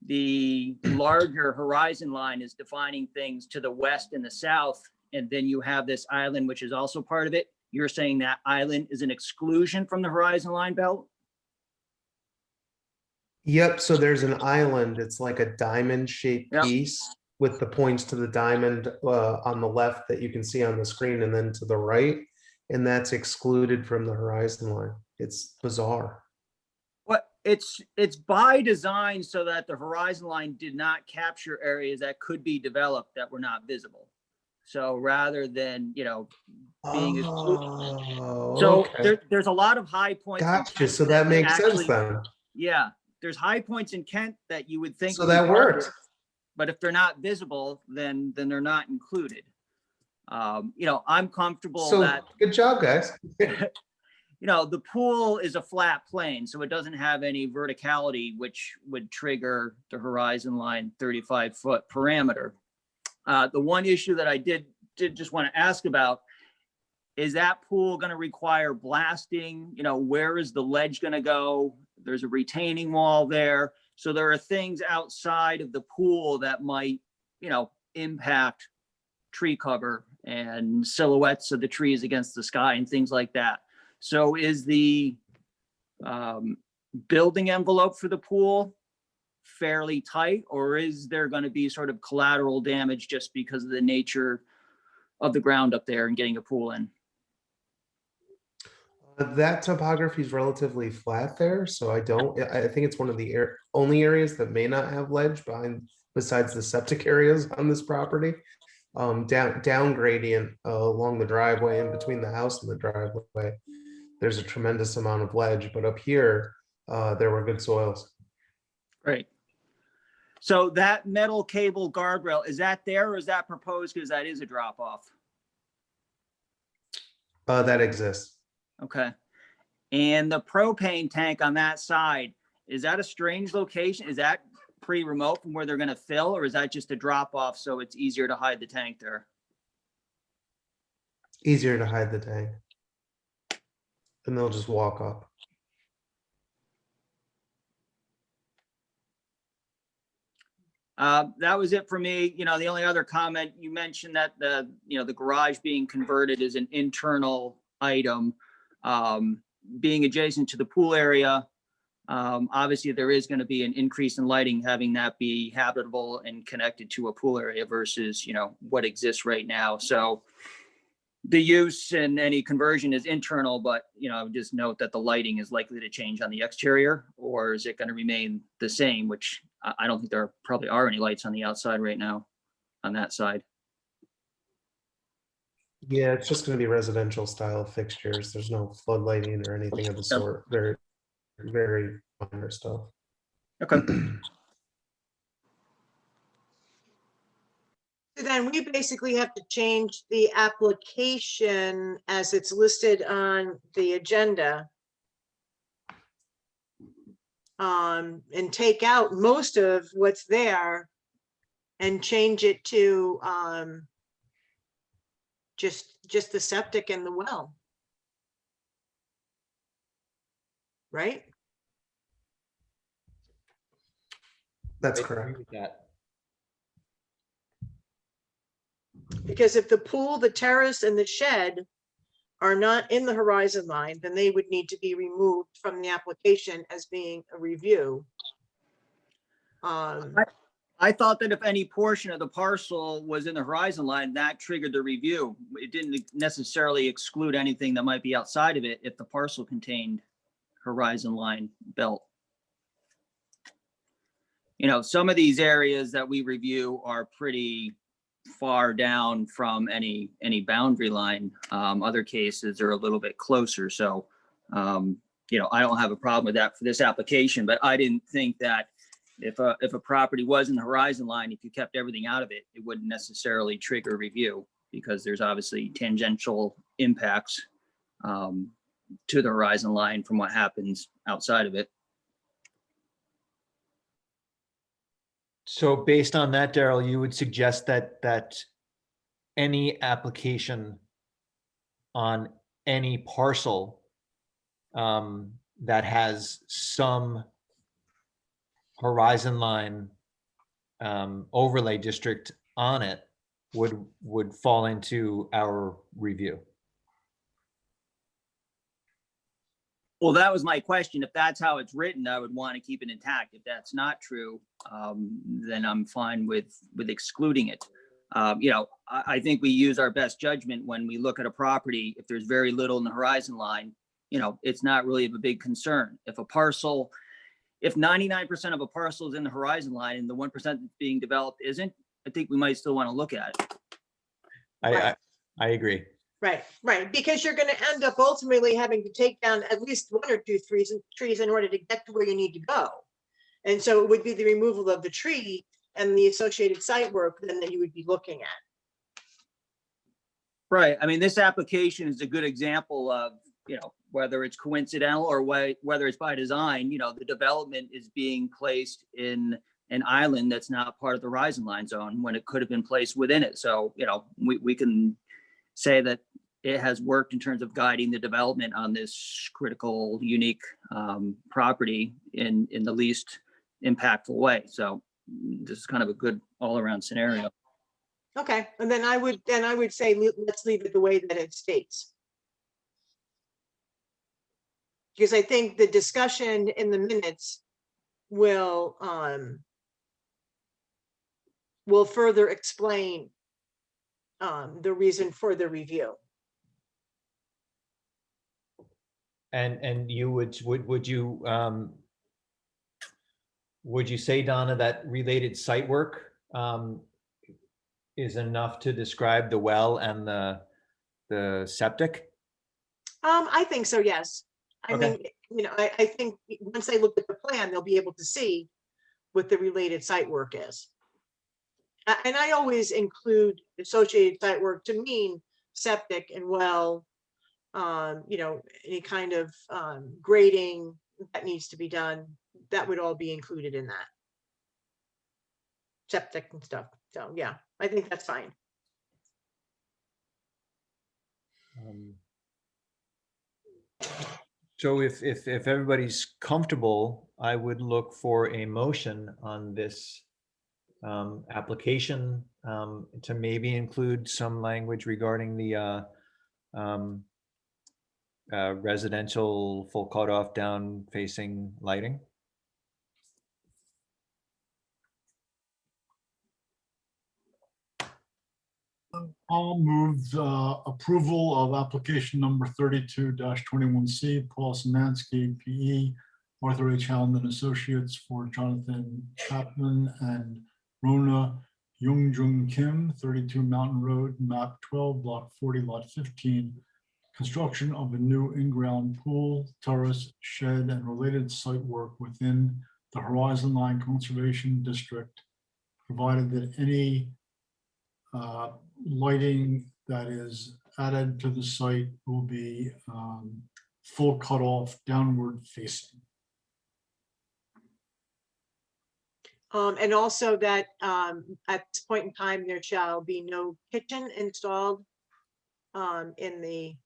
the larger horizon line is defining things to the west and the south, and then you have this island, which is also part of it. You're saying that island is an exclusion from the horizon line belt? Yep, so there's an island. It's like a diamond shaped Yep. piece with the points to the diamond on the left that you can see on the screen, and then to the right. And that's excluded from the horizon line. It's bizarre. What it's by design so that the horizon line did not capture areas that could be developed that were not visible. So rather than, you know, being excluded. Oh, So okay. there's a lot of high points. in Gotcha. Kent So that they makes sense then. Yeah, there's high points in Kent that you would think. So would be that part of works. it, but if they're not visible, then they're not included. You know, I'm comfortable So that, good job, guys. you know, the pool is a flat plane, so it doesn't have any verticality, which would trigger the horizon line 35-foot parameter. The one issue that I did just want to ask about, is that pool going to require blasting? You know, where is the ledge going to go? There's a retaining wall there. So there are things outside of the pool that might, you know, impact tree cover and silhouettes of the trees against the sky and things like that. So is the building envelope for the pool fairly tight, or is there going to be sort of collateral damage just because of the nature of the ground up there and getting a pool in? That topography is relatively flat there, so I think it's one of the only areas that may not have ledge besides the septic areas on this property. Down gradient along the driveway in between the house and the driveway, there's a tremendous amount of ledge, but up here there were good soils. Right. So that metal cable guardrail, is that there or is that proposed? Because that is a drop off. That exists. Okay. And the propane tank on that side, is that a strange location? Is that pretty remote from where they're going to fill, or is that just a drop off so it's easier to hide the tank there? Easier to hide the tank. And they'll just walk up. That was it for me. You know, the only other comment, you mentioned that the garage being converted is an internal item, being adjacent to the pool area. Obviously, there is going to be an increase in lighting, having that be habitable and connected to a pool area versus, you know, what exists right now. So the use and any conversion is internal, but, I would just note that the lighting is likely to change on the exterior, or is it going to remain the same, which I don't think there probably are any lights on the outside right now on that side. Yeah, it's just going to be residential style fixtures. There's no floodlighting or anything of the sort. Very, very minor stuff. Okay. So then we basically have to change the application as it's listed on the agenda. And take out most of what's there and change it to just the septic and the well. Right? That's I agree correct. with that. Because if the pool, the terrace, and the shed are not in the horizon line, then they would need to be removed from the application as being a review. I thought that if any portion of the parcel was in the horizon line, that triggered the review. It didn't necessarily exclude anything that might be outside of it if the parcel contained horizon line belt. Some of these areas that we review are pretty far down from any boundary line. Other cases are a little bit closer. So, I don't have a problem with that for this application, but I didn't think that if a property was in the horizon line, if you kept everything out of it, it wouldn't necessarily trigger review, because there's obviously tangential impacts to the horizon line from what happens outside of it. So based on that, Daryl, you would suggest that any application on any parcel that has some horizon line overlay district on it would fall into our review? Well, that was my question. If that's how it's written, I would want to keep it intact. If that's not true, then I'm fine with excluding it. I think we use our best judgment when we look at a property. If there's very little in the horizon line, it's not really of a big concern. If 99% of a parcel is in the horizon line and the 1% that's being developed isn't, I think we might still want to look at it. I agree. Right. Because you're going to end up ultimately having to take down at least one or two trees in order to get to where you need to go. And so it would be the removal of the tree and the associated site work then that you would be looking at. Right. I mean, this application is a good example of, whether it's coincidental or whether it's by design, the development is being placed in an island that's not part of the horizon line zone when it could have been placed within it. So, we can say that it has worked in terms of guiding the development on this critical, unique property in the least impactful way. So this is kind of a good all-around scenario. Okay, and then I would say let's leave it the way that it states. Because I think the discussion in the minutes will further explain the reason for the review. And you would you say, Donna, that related site work is enough to describe the well and the septic? I think so, yes. I Okay. mean, I think once they look at the plan, they'll be able to see what the related site work is. And I always include associated site work to mean septic and well, any kind of grading that needs to be done, that would all be included in that. Septic and stuff. So yeah, I think that's fine. So if everybody's comfortable, I would look for a motion on this application to maybe include some language regarding the residential full cutoff down facing lighting. I'll move approval of application number 32-21C, Paul Szymanski, PE, Arthur H. Howland and Associates for Jonathan Chapman and Rona Yoongjung Kim, 32 Mountain Road, map 12, block 40, lot 15. Construction of a new in-ground pool, terrace, shed, and related site work within the Horizon Line Conservation District, provided that any lighting that is added to the site will be full cutoff, downward facing. And also that at this point in time, there shall be no kitchen installed in the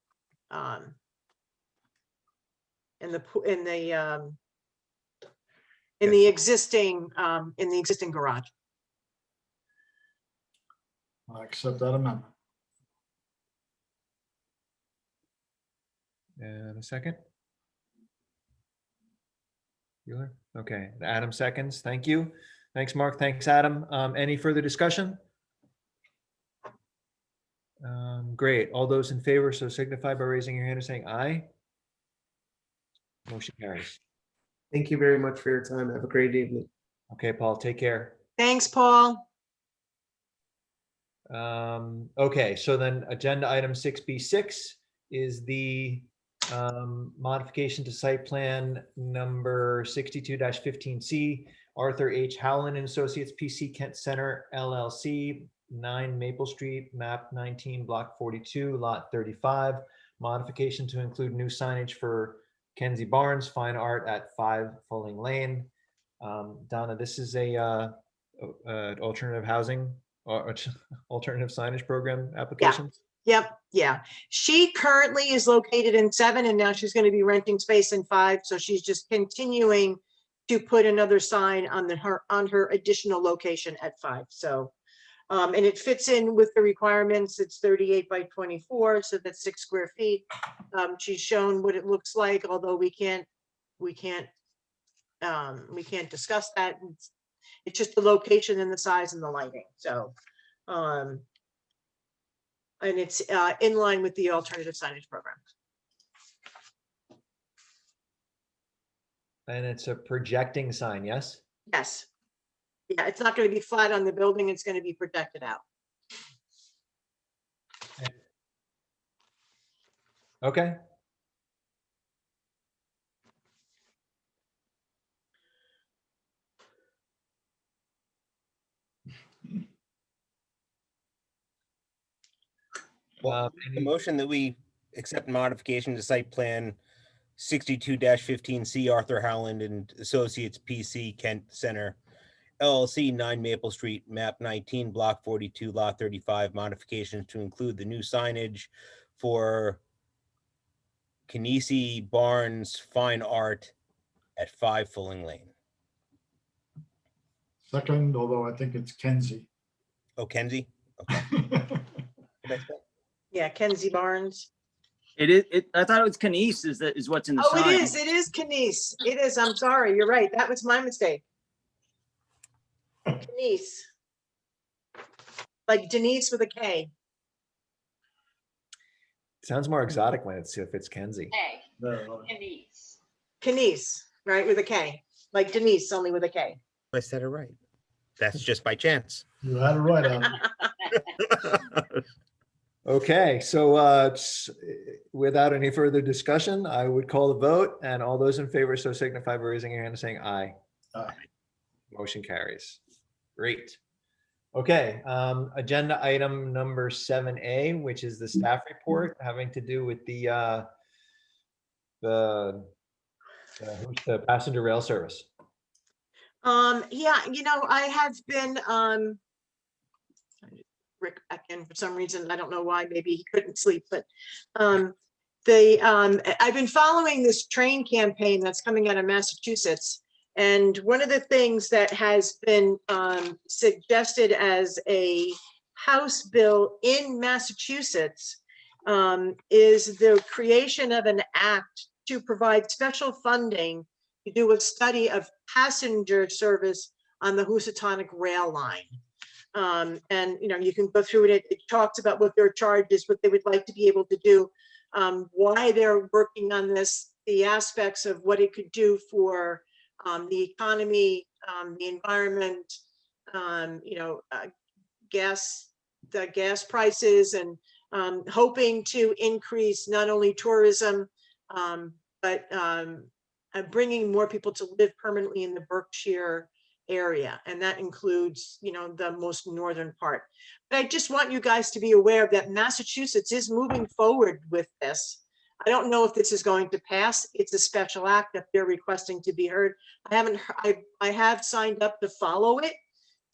existing garage. I accept that amendment. And a second? Bueller? Okay, Adam seconds. Thank you. Thanks, Mark. Thanks, Adam. Any further discussion? Great. All those in favor, so signify by raising your hand and saying aye. Motion carries. Thank you very much for your time. Have a great evening. Okay, Paul, take care. Thanks, Paul. Okay, so then agenda item 6B6 is the modification to site plan number 62-15C, Arthur H. Howland and Associates, PC Kent Center, LLC, 9 Maple Street, map 19, block 42, lot 35. Modification to include new signage for Kenzie Barnes Fine Art at 5 Fulling Lane. Donna, this is a alternative housing or alternative signage program application? Yep, yeah. She currently is located in 7 and now she's going to be renting space in 5. So she's just continuing to put another sign on her additional location at 5. So, and it fits in with the requirements. It's 38 by 24, so that's 6 square feet. She's shown what it looks like, although we can't discuss that. It's just the location and the size and the lighting. So, and it's in line with the alternative signage program. And it's a projecting sign, yes? Yes. Yeah, it's not going to be flat on the building. It's going to be projected out. Okay. The motion that we accept modification to site plan 62-15C Arthur Howland and Associates PC Kent Center LLC 9 Maple Street, map 19, block 42, lot 35, modifications to include the new signage for Kenzie Barnes Fine Art at 5 Fulling Lane. Second, although I think it's Kenzie. Oh, Kenzie? Okay. Yeah, Kenzie Barnes. It is. I thought it was Kenise is what's in the Oh, sign. it is. It is Kenise. It is. I'm sorry. You're right. That was my mistake. Kenise. Like Denise with a K. Sounds more exotic when if it's Kenzie. Hey, No, Denise. Kenise, right, with a K. Like Denise, only with a K. I said it right. That's just by chance. you had it right, Adam. Okay, so without any further discussion, I would call the vote, and all those in favor so signify by raising your hand and saying aye. Aye. Motion carries. Great. Okay, agenda item number 7A, which is the staff report having to do with the passenger rail service. Yeah, I have been Rick back in for some reason. I don't know why. Maybe he couldn't sleep, but I've been following this train campaign that's coming out of Massachusetts. And one of the things that has been suggested as a House bill in Massachusetts is the creation of an act to provide special funding to do a study of passenger service on the Housatonic rail line. And, you know, you can go through it. It talks about what their charge is, what they would like to be able to do, why they're working on this, the aspects of what it could do for the economy, the environment, you know, the gas prices, and hoping to increase not only tourism, but bringing more people to live permanently in the Berkshire area. And that includes, you know, the most northern part. But I just want you guys to be aware that Massachusetts is moving forward with this. I don't know if this is going to pass. It's a special act that they're requesting to be heard. I have signed up to follow it,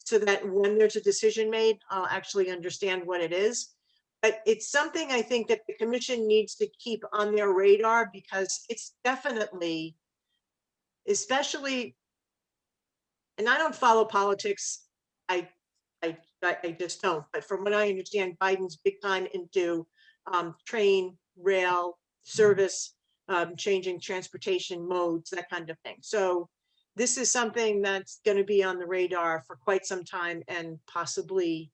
so that when there's a decision made, I'll actually understand what it is. But it's something I think that the commission needs to keep on their radar, because it's definitely, especially, and I don't follow politics. I just don't. But from what I understand, Biden's big time into train, rail service, changing transportation modes, that kind of thing. So this is something that's going to be on the radar for quite some time, and possibly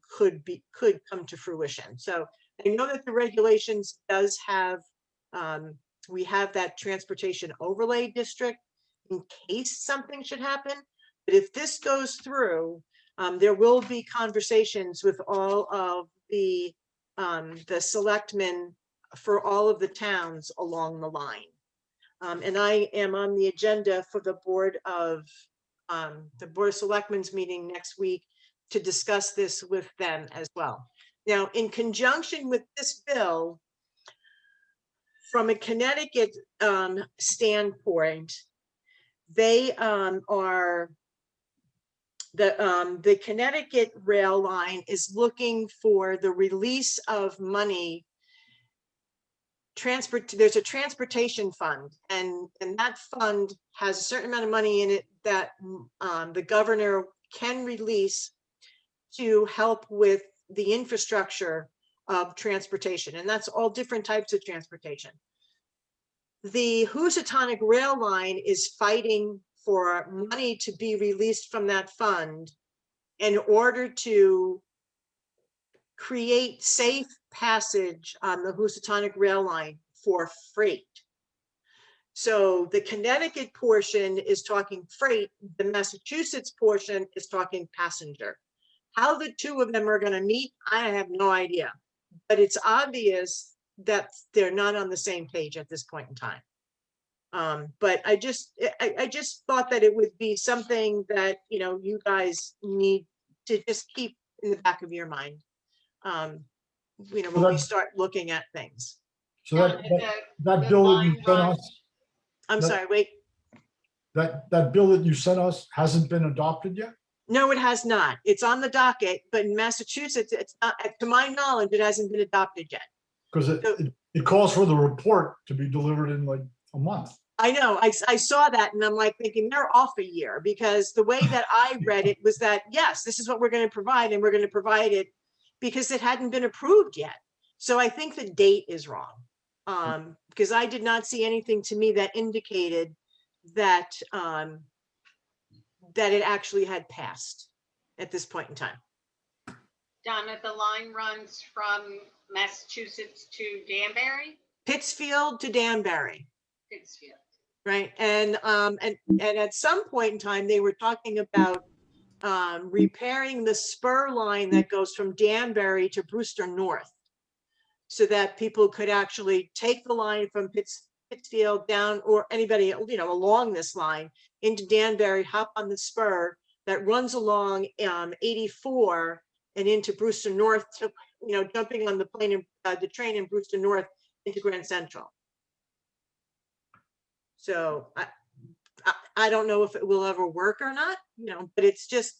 could come to fruition. So I know that the regulations does have, we have that transportation overlay district in case something should happen. But if this goes through, there will be conversations with all of the selectmen for all of the towns along the line. And I am on the agenda for the Board of Selectmen's meeting next week to discuss this with them as well. Now, in conjunction with this bill, from a Connecticut standpoint, they are, the Connecticut rail line is looking for the release of money. There's a transportation fund, and that fund has a certain amount of money in it that the governor can release to help with the infrastructure of transportation, and that's all different types of transportation. The Housatonic rail line is fighting for money to be released from that fund in order to create safe passage on the Housatonic rail line for freight. So the Connecticut portion is talking freight, the Massachusetts portion is talking passenger. How the two of them are going to meet, I have no idea, but it's obvious that they're not on the same page at this point in time. But I just thought that it would be something that, you know, you guys need to just keep in the back of your mind, you know, when we start looking at things. So that bill that you sent us, I'm sorry, wait. that bill that you sent us hasn't been adopted yet? No, it has not. It's on the docket, but in Massachusetts, it's not, to my knowledge, it hasn't been adopted yet. Because it calls for the report to be delivered in like a month. I know, I saw that, and I'm like thinking they're off a year, because the way that I read it was that, yes, this is what we're going to provide, and we're going to provide it because it hadn't been approved yet. So I think the date is wrong, because I did not see anything to me that indicated that that it actually had passed at this point in time. Donna, the line runs from Massachusetts to Danbury? Pittsfield to Danbury. Pittsfield. Right, and at some point in time, they were talking about repairing the spur line that goes from Danbury to Brewster North, so that people could actually take the line from Pittsfield down, or anybody, you know, along this line into Danbury, hop on the spur that runs along 84 and into Brewster North, to, you know, jumping on the plane and the train in Brewster North into Grand Central. So I don't know if it will ever work or not, you know, but it's just,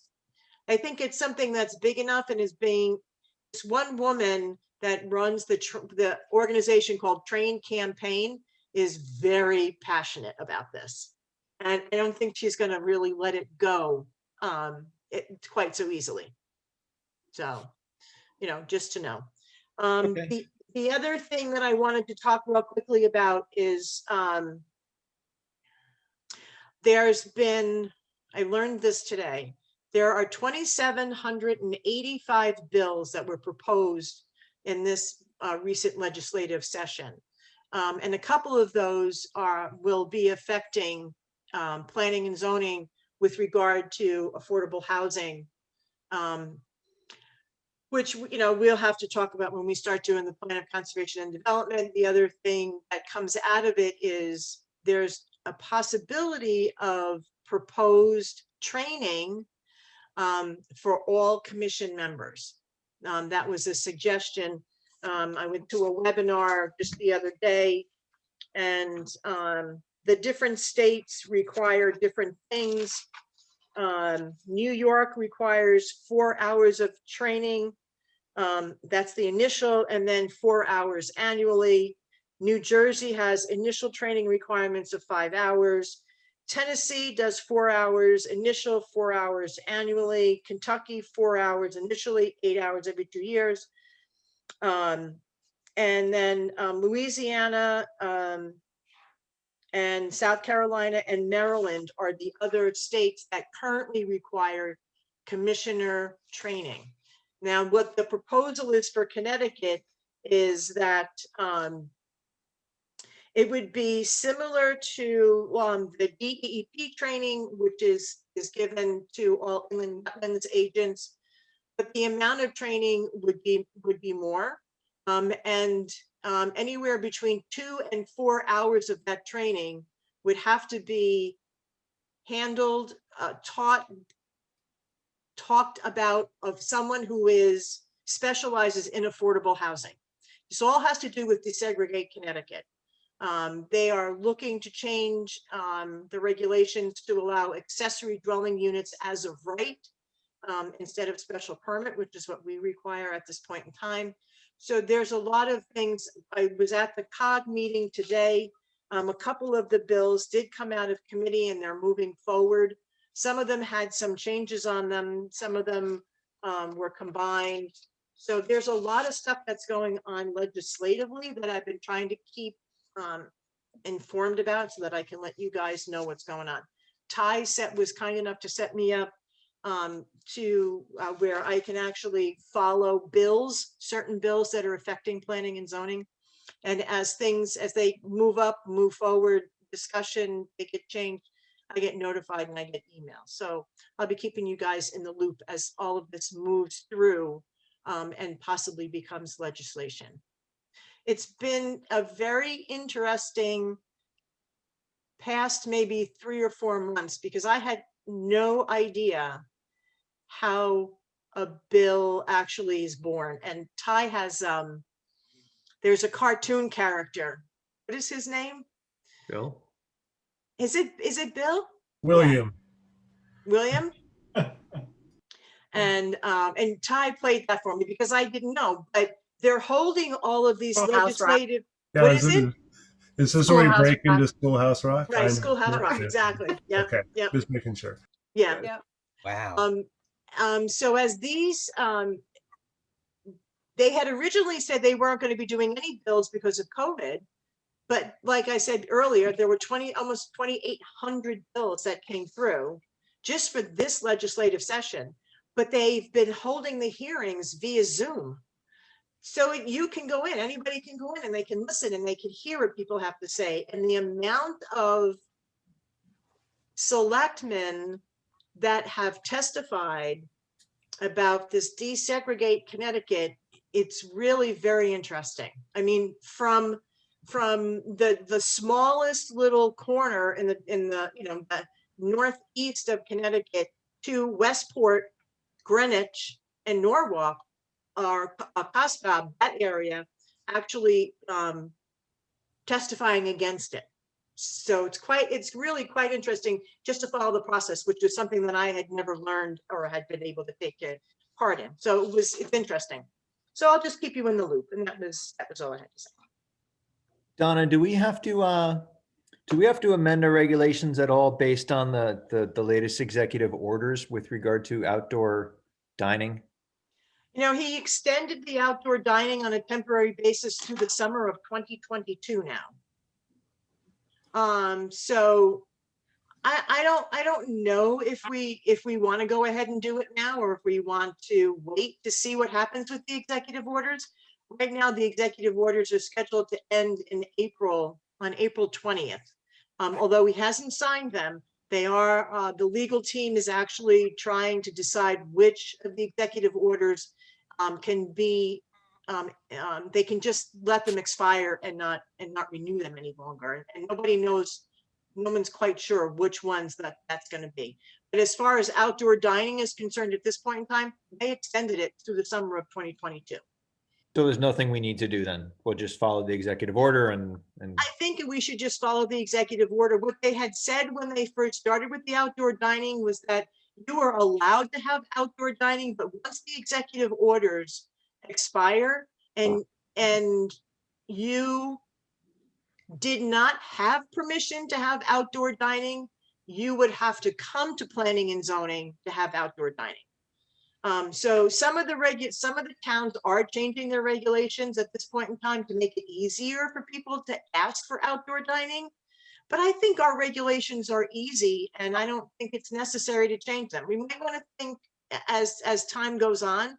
I think it's something that's big enough, and is being, this one woman that runs the organization called Train Campaign is very passionate about this. And I don't think she's going to really let it go quite so easily. So, you know, just to know. Okay. The other thing that I wanted to talk real quickly about is there's been, I learned this today, there are 2,785 bills that were proposed in this recent legislative session. And a couple of those will be affecting planning and zoning with regard to affordable housing, which, you know, we'll have to talk about when we start doing the plan of conservation and development. The other thing that comes out of it is there's a possibility of proposed training for all commission members. That was a suggestion. I went to a webinar just the other day, and the different states require different things. New York requires 4 hours of training. That's the initial, and then 4 hours annually. New Jersey has initial training requirements of 5 hours. Tennessee does 4 hours, initial 4 hours annually. Kentucky, 4 hours initially, 8 hours every 2 years. And then Louisiana and South Carolina and Maryland are the other states that currently require commissioner training. Now, what the proposal is for Connecticut is that it would be similar to the DEP training, which is given to all inland wetlands agents, but the amount of training would be more, and anywhere between 2 and 4 hours of that training would have to be handled, talked about of someone who specializes in affordable housing. This all has to do with Desegregate Connecticut. They are looking to change the regulations to allow accessory dwelling units as of right instead of special permit, which is what we require at this point in time. So there's a lot of things. I was at the COG meeting today. A couple of the bills did come out of committee and they're moving forward. Some of them had some changes on them. Some of them were combined. So there's a lot of stuff that's going on legislatively that I've been trying to keep informed about so that I can let you guys know what's going on. Ty was kind enough to set me up to where I can actually follow bills, certain bills that are affecting planning and zoning. And as they move up, move forward, discussion, they get changed, I get notified and I get emails. So I'll be keeping you guys in the loop as all of this moves through and possibly becomes legislation. It's been a very interesting past maybe 3 or 4 months because I had no idea how a bill actually is born. And Ty has, there's a cartoon character. What is his name? Bill? Is it Bill? William. Yeah. William? And Ty played that for me because I didn't know, but they're holding all of these legislative. Yeah, what is it? Is this where we break into Schoolhouse Rock? Right, Schoolhouse Rock, exactly. Yeah. Okay, Yep. just making sure. Yeah. Yep. Wow. So as these, they had originally said they weren't going to be doing any bills because of COVID. But like I said earlier, there were almost 2,800 bills that came through just for this legislative session. But they've been holding the hearings via Zoom. So you can go in, anybody can go in and they can listen and they can hear what people have to say. And the amount of selectmen that have testified about this Desegregate Connecticut, it's really very interesting. I mean, from the smallest little corner in the the northeast of Connecticut to Westport, Greenwich, and Norwalk, or Pascagoula, that area, actually testifying against it. So it's really quite interesting just to follow the process, which is something that I had never learned or had been able to take part in. So it's interesting. So I'll just keep you in the loop, and that was all I had to say. Donna, do we have to amend our regulations at all based on the latest executive orders with regard to outdoor dining? He extended the outdoor dining on a temporary basis through the summer of 2022 now. So I don't know if we want to go ahead and do it now, or if we want to wait to see what happens with the executive orders. Right now, the executive orders are scheduled to end in April, on April 20th. Although he hasn't signed them, they are, the legal team is actually trying to decide which of the executive orders can be, they can just let them expire and not renew them any longer. And nobody knows, no one's quite sure which ones that's going to be. But as far as outdoor dining is concerned at this point in time, they extended it through the summer of 2022. So there's nothing we need to do then. We'll just follow the executive order and I think we should just follow the executive order. What they had said when they first started with the outdoor dining was that you are allowed to have outdoor dining, but once the executive orders expire and you did not have permission to have outdoor dining, you would have to come to planning and zoning to have outdoor dining. So some of the towns are changing their regulations at this point in time to make it easier for people to ask for outdoor dining. But I think our regulations are easy, and I don't think it's necessary to change them. We might want to think as time goes on.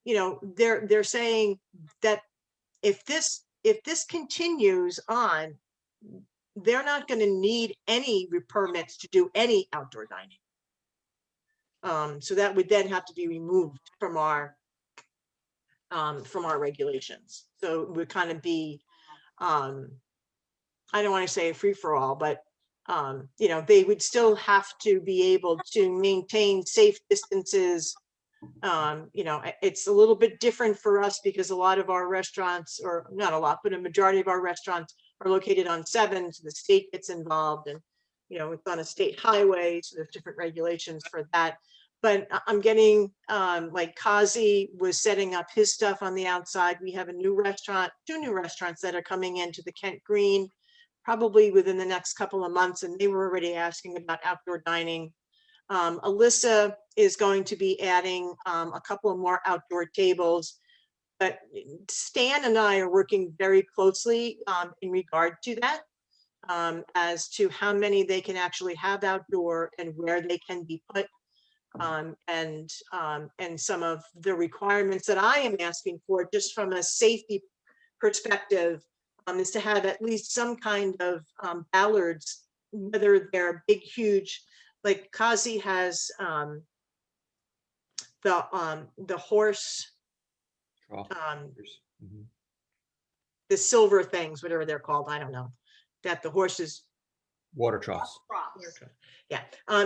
You know, they're saying that if this continues on, they're not going to need any permits to do any outdoor dining. So that would then have to be removed from our regulations. So it would kind of be, I don't want to say a free for all, but you know, they would still have to be able to maintain safe distances. You know, it's a little bit different for us because a lot of our restaurants, or not a lot, but a majority of our restaurants are located on 7, so the state gets involved, and you know, it's on a state highway, so there's different regulations for that. But I'm getting, like Kazi was setting up his stuff on the outside. We have a new restaurant, 2 new restaurants that are coming into the Kent Green, probably within the next couple of months, and they were already asking about outdoor dining. Alyssa is going to be adding a couple of more outdoor tables, but Stan and I are working very closely in regard to that, as to how many they can actually have outdoor and where they can be put. And some of the requirements that I am asking for, just from a safety perspective, is to have at least some kind of ballards, whether they're big, huge, like Kazi has the horse, the silver things, whatever they're called, I don't know, that the horses. Water troughs. Yeah,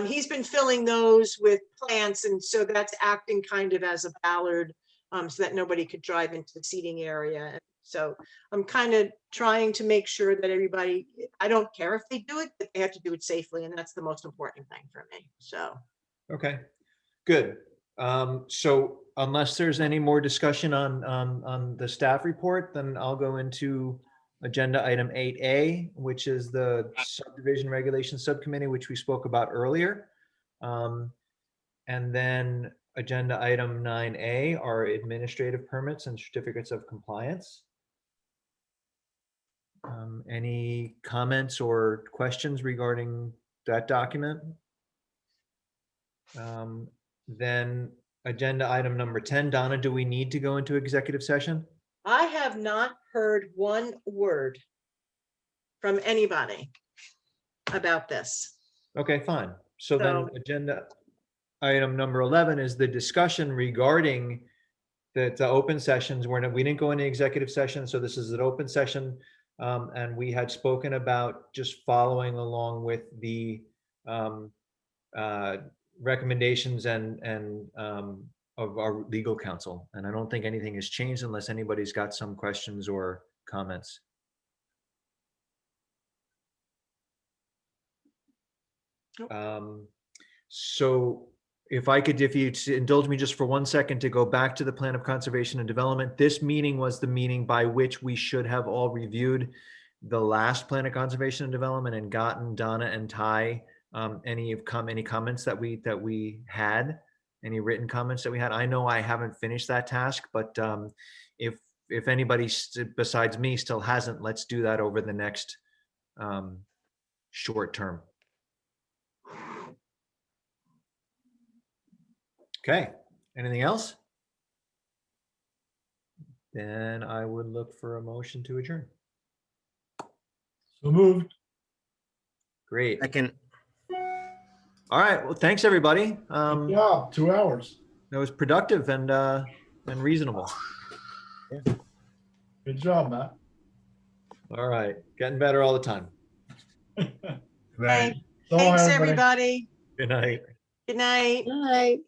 he's been filling those with plants, and so that's acting kind of as a ballard, so that nobody could drive into the seating area. And so I'm kind of trying to make sure that everybody, I don't care if they do it, but they have to do it safely, and that's the most important thing for me. So. Okay, good. So unless there's any more discussion on the staff report, then I'll go into agenda item 8A, which is the subdivision regulations subcommittee, which we spoke about earlier. And then agenda item 9A are administrative permits and certificates of compliance. Any comments or questions regarding that document? Then agenda item number 10, Donna, do we need to go into executive session? I have not heard one word from anybody about this. Okay, fine. So then agenda item number 11 is the discussion regarding the open sessions. We didn't go into executive session, so this is an open session. And we had spoken about just following along with the recommendations and of our legal counsel. And I don't think anything has changed unless anybody's got some questions or comments. So if you indulge me just for 1 second to go back to the plan of conservation and development, this meeting was the meeting by which we should have all reviewed the last plan of conservation and development and gotten Donna and Ty any comments that we had, any written comments that we had. I know I haven't finished that task, but if anybody besides me still hasn't, let's do that over the next short term. Okay, anything else? Then I would look for a motion to adjourn. So moved. Great. I can, All right, well, thanks, everybody. Good job, 2 hours. That was productive and reasonable. Good job, Matt. All right, getting better all the time. Right. So, Thanks, everybody. everybody. Good night. Good night. All right.